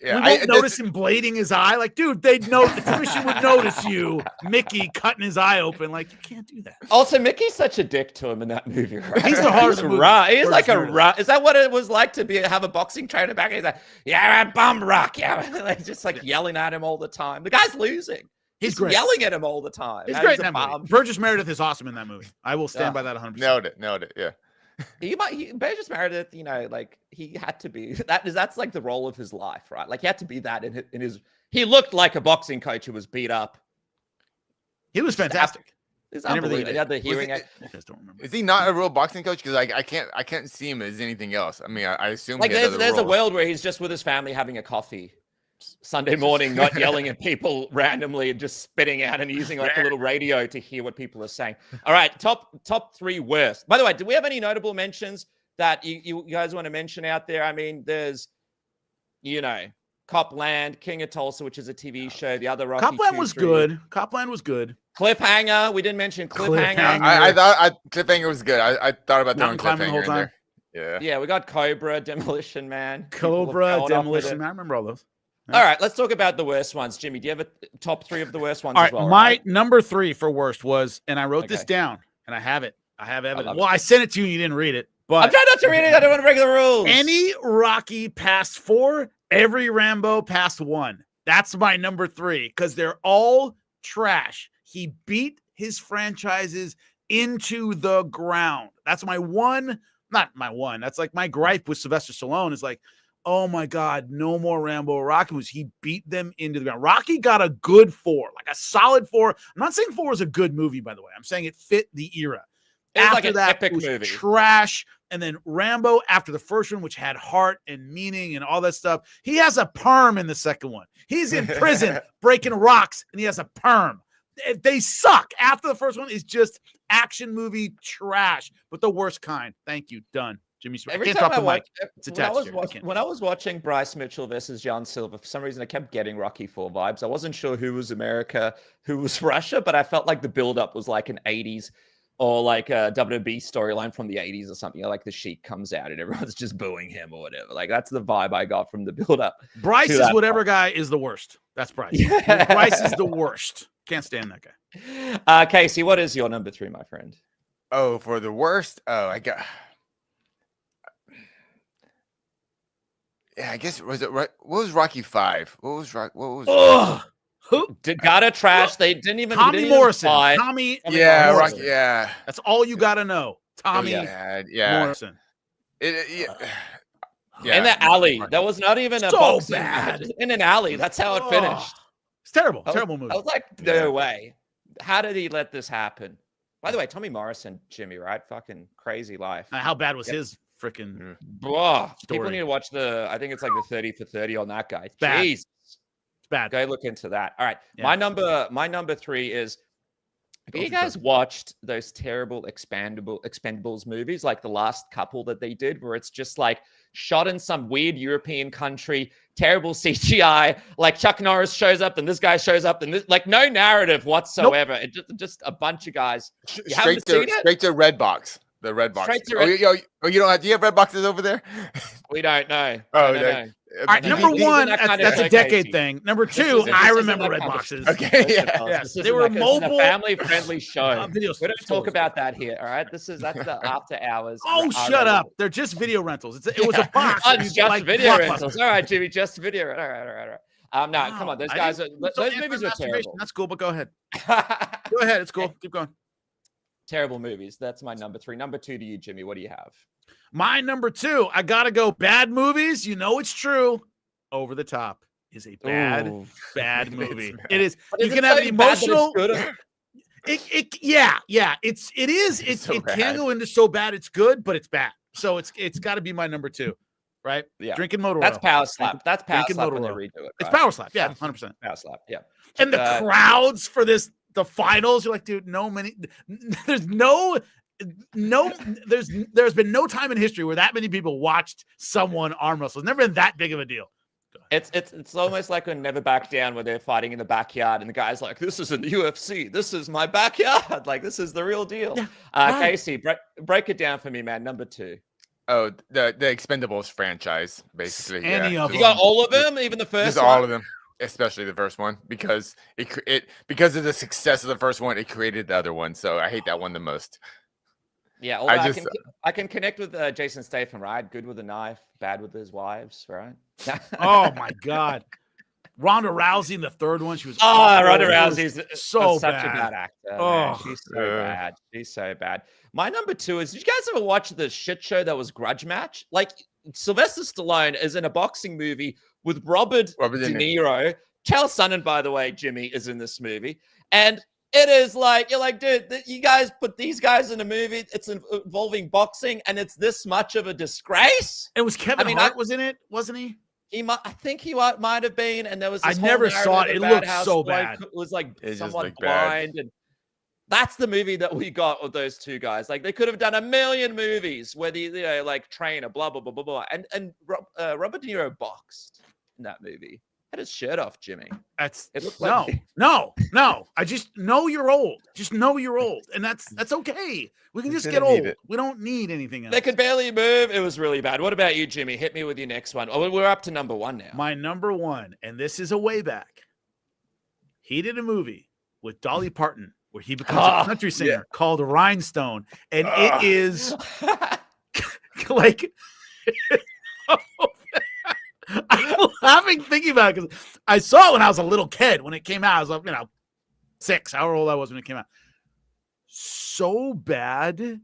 we won't notice him blading his eye. Like, dude, they'd know the commission would notice you, Mickey, cutting his eye open. Like, you can't do that. Also, Mickey's such a dick to him in that movie. Right? He's the hardest. He's like a Is that what it was like to have a boxing trainer back? He's like, yeah, bum rock, yeah, like, just like yelling at him all the time. The guy's losing. He's great. Yelling at him all the time. He's great in that movie. Burgess Meredith is awesome in that movie. I will stand by that 100%. Nailed it. Yeah. Burgess Meredith, you know, like he had to be that's like the role of his life, right? Like he had to be that in his. He looked like a boxing coach who was beat up. He was fantastic. It's unbelievable. He had the hearing. I just don't remember. Is he not a real boxing coach? Because I can't see him as anything else. I mean, I assume like there's a world where he's just with his family having a coffee Sunday morning, not yelling at people randomly and just spitting out and using like a little radio to hear what people are saying. All right, top 3 worst. By the way, do we have any notable mentions that you guys want to mention out there? I mean, there's, you know, Copland, King of Tulsa, which is a TV show. The other Rocky. Copland was good. Copland was good. Cliffhanger. We didn't mention Cliffhanger. I thought Cliffhanger was good. I thought about throwing Climbing the whole Cliffhanger in time. there. Yeah, we got Cobra, Demolition Man. Cobra, Demolition. I remember all those. All right, let's talk about the worst ones. Jimmy, do you have a top 3 of the worst ones all as right, well? My number 3 for worst was, and I wrote this down, and I have it. I have evidence. I sent it to you, and you didn't read it. But I'm trying not to read it. I don't want to break the rules. Any Rocky past 4, every Rambo past 1. That's my number 3 because they're all trash. He beat his franchises into the ground. That's my one. Not my one. That's like my gripe with Sylvester Stallone is like, oh my God, no more Rambo or Rocky. He beat them into the ground. Rocky got a good 4, like a solid 4. I'm not saying 4 is a good movie, by the way. I'm saying it fit the era. It was after like an that, epic it was movie. trash. And then Rambo after the first one, which had heart and meaning and all that stuff. He has a perm in the second one. He's in prison breaking rocks, and he has a perm. They suck. After the first one is just action movie trash, but the worst kind. Thank you. Done. Jimmy Smith. Every I can't time drop the mic. It's attached here. when I was watching Bryce Mitchell versus Jan Silva, for some reason I kept getting Rocky IV vibes. I wasn't sure who was America, who was Russia, but I felt like the build-up was like an 80s or like a WWE storyline from the 80s or something. Like the Sheik comes out and everyone's just booing him or whatever. Like that's the vibe I got from the build-up. Bryce is whatever guy is the worst. That's Bryce. Yeah. Bryce is the worst. Can't stand that guy. Casey, what is your number 3, my friend? Oh, for the worst? Oh, I got... Yeah, I guess was it right? What was Rocky 5? What was Rocky? What was? Who? Gotta trash. They didn't even. Tommy Morrison. Tommy. Yeah, Morrison. Rocky. Yeah. That's all you gotta know. Tommy. Morrison. Yeah. In the alley. That was not even a boxing match. In an alley. That's how it finished. It's terrible. Terrible movie. I was like, no way. How did he let this happen? By the way, Tommy Morrison, Jimmy, right? Fucking crazy life. How bad was his freaking people need to watch I think it's like the 30 for 30 on that guy. Bad. Jeez. It's bad. Go look into that. All right. Yeah. My number 3 is, have you guys watched those terrible Expendables movies, like the last couple that they did, where it's just like shot in some weird European country, terrible CGI, like Chuck Norris shows up and this guy shows up and this, like no narrative whatsoever. Nope. It just a bunch of guys. Straight to Redbox. The red box. Do you don't have? Do you have red boxes over there? We don't know. Oh, no. All right, number one, that's a decade thing. Number two, I remember red boxes. Okay, yes, they were mobile, family-friendly show. We don't talk about that here. All right, that's the after hours. Oh, shut up! They're just video rentals. It was a box. Just video rentals. All right, Jimmy, just video. All right. No, come on. Those guys are. Those movies are terrible. That's cool, but go ahead. Go ahead. It's cool. Keep going. Terrible movies. That's my number 3. Number 2 to you, Jimmy. What do you have? My number 2, I gotta go. Bad movies. You know it's true. Over the Top is a bad movie. It is. You can have an emotional. It can go into so bad it's good, but it's bad. So it's got to be my number 2, right? Yeah. Drinking motor. That's power slap. That's power Drinking slap when they redo it. Right? It's power slap. Yeah, 100%. Power slap. Yeah. And the crowds for the finals, you're like, dude, there's been no time in history where that many people watched someone arm wrestle. It's never been that big of a deal. It's almost like a Never Back Down where they're fighting in the backyard and the guy's like, this isn't UFC. This is my backyard. Like, this is the real deal. Yeah, Casey, break it down for me, man. Number 2. Oh, the Expendables franchise, basically. Any of them. You got all of them, even the first one? All of them. Especially the first one, because because of the success of the first one, it created the other one. So I hate that one the most. Yeah, I can connect with Jason Statham, right? Good with a knife, bad with his wives, right? Oh my God, Ronda Rousey in the third one, she was. Ronda Rousey's such bad. a bad actor. She's so bad. She's so bad. My number 2 is: did you guys ever watch the shit show that was Grudge Match? Like Sylvester Stallone is in a boxing movie with Robert De Niro. Charles Sonnen, by the way, Jimmy, is in this movie. And it is like, you're like, dude, you guys put these guys in a movie. It's involving boxing, and it's this much of a disgrace. It was Kevin Hart was in it, wasn't he? I think he might have been. And there was this I never saw it. It looked so bad. It was like someone blind. And that's the movie that we got with those two guys. Like, they could have done a million movies where they, like trainer, blah, blah, blah, blah, blah. And Robert De Niro boxed in that movie. Had his shirt off, Jimmy. No. I just know you're old. Just know you're old. And that's okay. We can just get old. We don't need anything else. They could barely move. It was really bad. What about you, Jimmy? Hit me with your next one. Oh, we're up to number 1 now. My number 1, and this is a way back. He did a movie with Dolly Parton where he becomes a country singer called Rhinestone. And it is like I'm laughing thinking about it because I saw it when I was a little kid. When it came out, I was like, 6, however old I was when it came out. So bad.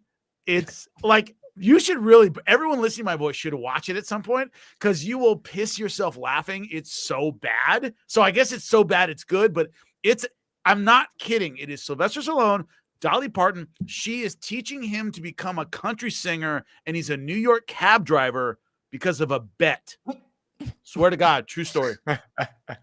It's like, you should really, everyone listening to my voice should watch it at some point because you will piss yourself laughing. It's so bad. So I guess it's so bad it's good, but I'm not kidding. It is Sylvester Stallone Dolly Parton, she is teaching him to become a country singer, and he's a New York cab driver because of a bet. Swear to God, true story.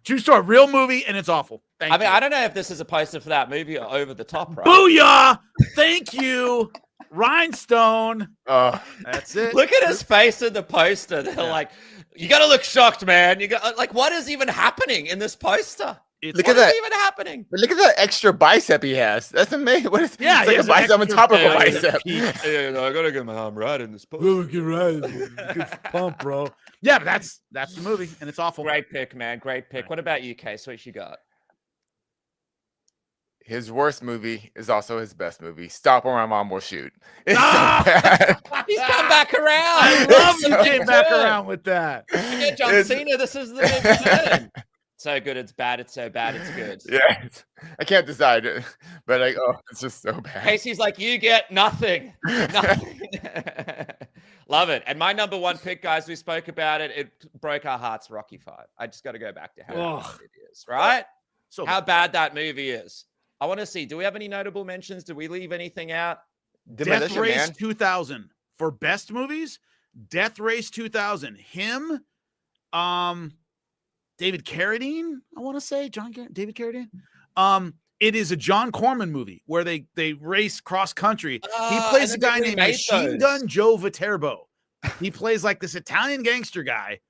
True story, real movie, and it's awful. Thank you. I don't know if this is a poster for that movie or Over the Top, right? Booyah! Thank you. Rhinestone. Oh, That's it. Look at his face in the poster. They're like, you got to look shocked, man. You got like, what is even happening in this poster? Look What at that. is even happening? But look at that extra bicep he has. That's amazing. What is? Yeah, it's like a bicep on top of a bicep. Yeah, no, I gotta get my arm right in this poster. Get right. Good pump, bro. Yeah, but that's the movie, and it's awful. Great pick, man. Great pick. What about you, Case? What you got? His worst movie is also his best movie. Stop or My Mom Will Shoot. It's Ah! so bad. He's come back around. I love you came back around with that. Yeah, John Cena, this is the big turn. So good, it's bad. It's so bad, it's good. Yeah, I can't decide, but like, oh, it's just so bad. Casey's like, you get nothing. Nothing. Love it. And my number one pick, guys, we spoke about it. It broke our hearts, Rocky V. I just got to go back to how bad it is, right? So how bad that movie is. I want to see, do we have any notable mentions? Did we leave anything out? Death Race 2000 for best movies. Death Race 2000. Him, David Carradine, I want to say David Carradine. It is a John Corman movie where they race cross country. He plays a guy named Machine Gun Joe Viterbo. He plays like this Italian gangster guy,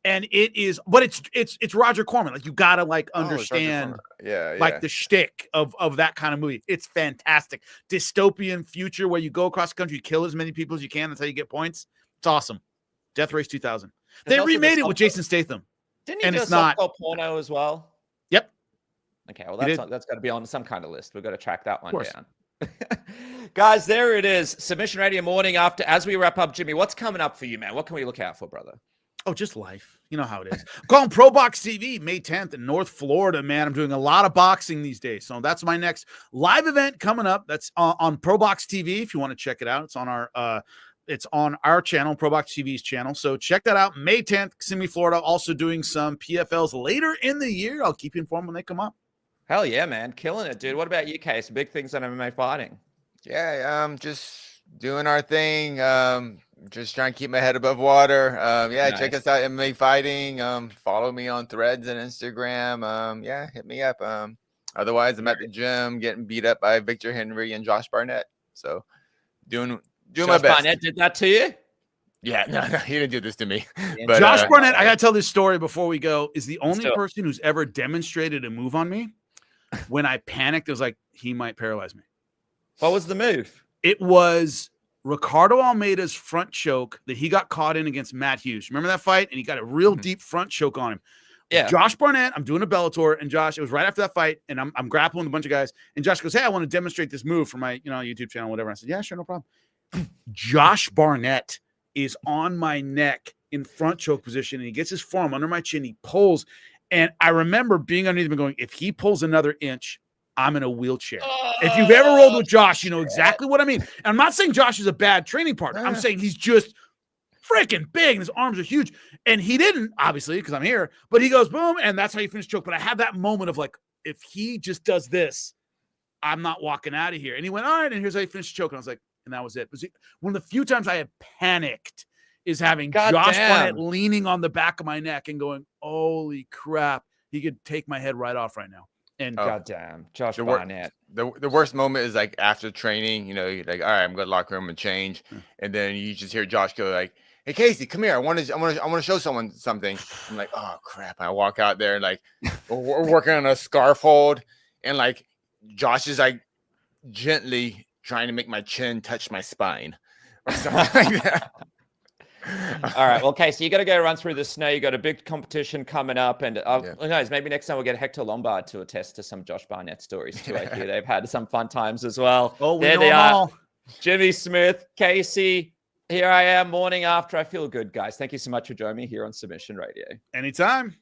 and it's Roger Corman. Like you gotta like understand, like the shtick of that kind of movie. It's fantastic. Dystopian future where you go across the country, kill as many people as you can. That's how you get points. It's awesome. Death Race 2000. They remade it with Jason Statham. Didn't he do a softcore porno as well? Yep. Okay, well, that's got to be on some kind of list. We've got to track that one down. Guys, there it is. Submission Radio morning after. As we wrap up, Jimmy, what's coming up for you, man? What can we look out for, brother? Oh, just life. You know how it is. Calling Pro Box TV May 10th in North Florida, man. I'm doing a lot of boxing these days. So that's my next live event coming up. That's on Pro Box TV. If you want to check it out, it's on our channel, Pro Box TV's channel. So check that out. May 10th, Kissimmee, Florida. Also doing some PFLs later in the year. I'll keep you informed when they come up. Hell yeah, man. Killing it, dude. What about you, Case? Big things on MMA fighting. Yeah, just doing our thing. Just trying to keep my head above water. Nice. Check us out, MMA Fighting. Follow me on Threads and Instagram. Hit me up. Otherwise, I'm at the gym getting beat up by Victor Henry and Josh Barnett. So doing my best. Barnett did that to you? Yeah, no, he didn't do this to me. Yeah, but Josh Barnett, I got to tell this story before we go, is the only person who's ever demonstrated a move on me. When I panicked, it was like, he might paralyze me. What was the move? It was Ricardo Almeida's front choke that he got caught in against Matt Hughes. Remember that fight? And he got a real deep front choke on him. Yeah. Josh Barnett, I'm doing a Bellator, and Josh, it was right after that fight, and I'm grappling with a bunch of guys, and Josh goes, hey, I want to demonstrate this move for my YouTube channel, whatever. I said, yeah, sure, no problem. Josh Barnett is on my neck in front choke position, and he gets his forearm under my chin. He pulls, and I remember being underneath him and going, if he pulls another inch, I'm in a wheelchair. If you've ever rolled with Josh, you know exactly what I mean. And I'm not saying Josh is a bad training partner. I'm saying he's just freaking big, and his arms are huge. And he didn't, obviously, because I'm here, but he goes, boom, and that's how you finish choke. But I had that moment of like, if he just does this, I'm not walking out of here. And he went, all right, and here's how you finish choke. And I was like, and that was it. One of the few times I have panicked is having Josh Barnett leaning on the back of my neck and going, holy crap, he could take my head right off right now. And goddamn, Josh Barnett. The worst moment is like after training, you're like, all right, I'm going to locker room and change. And then you just hear Josh go like, hey, Casey, come here. I want to show someone something. I'm like, oh crap. I walk out there, like we're working on a scarf hold, and like Josh is like gently trying to make my chin touch my spine or something like that. All right. Well, Casey, you got to go run through the snow. You got a big competition coming up, and who knows? Maybe next time we'll get Hector Lombard to attest to some Josh Barnett stories too. I hear they've had some fun times as well. Oh, there they are. Jimmy Smith, Casey. Here I am, morning after. I feel good, guys. Thank you so much for joining me here on Submission Radio. Anytime.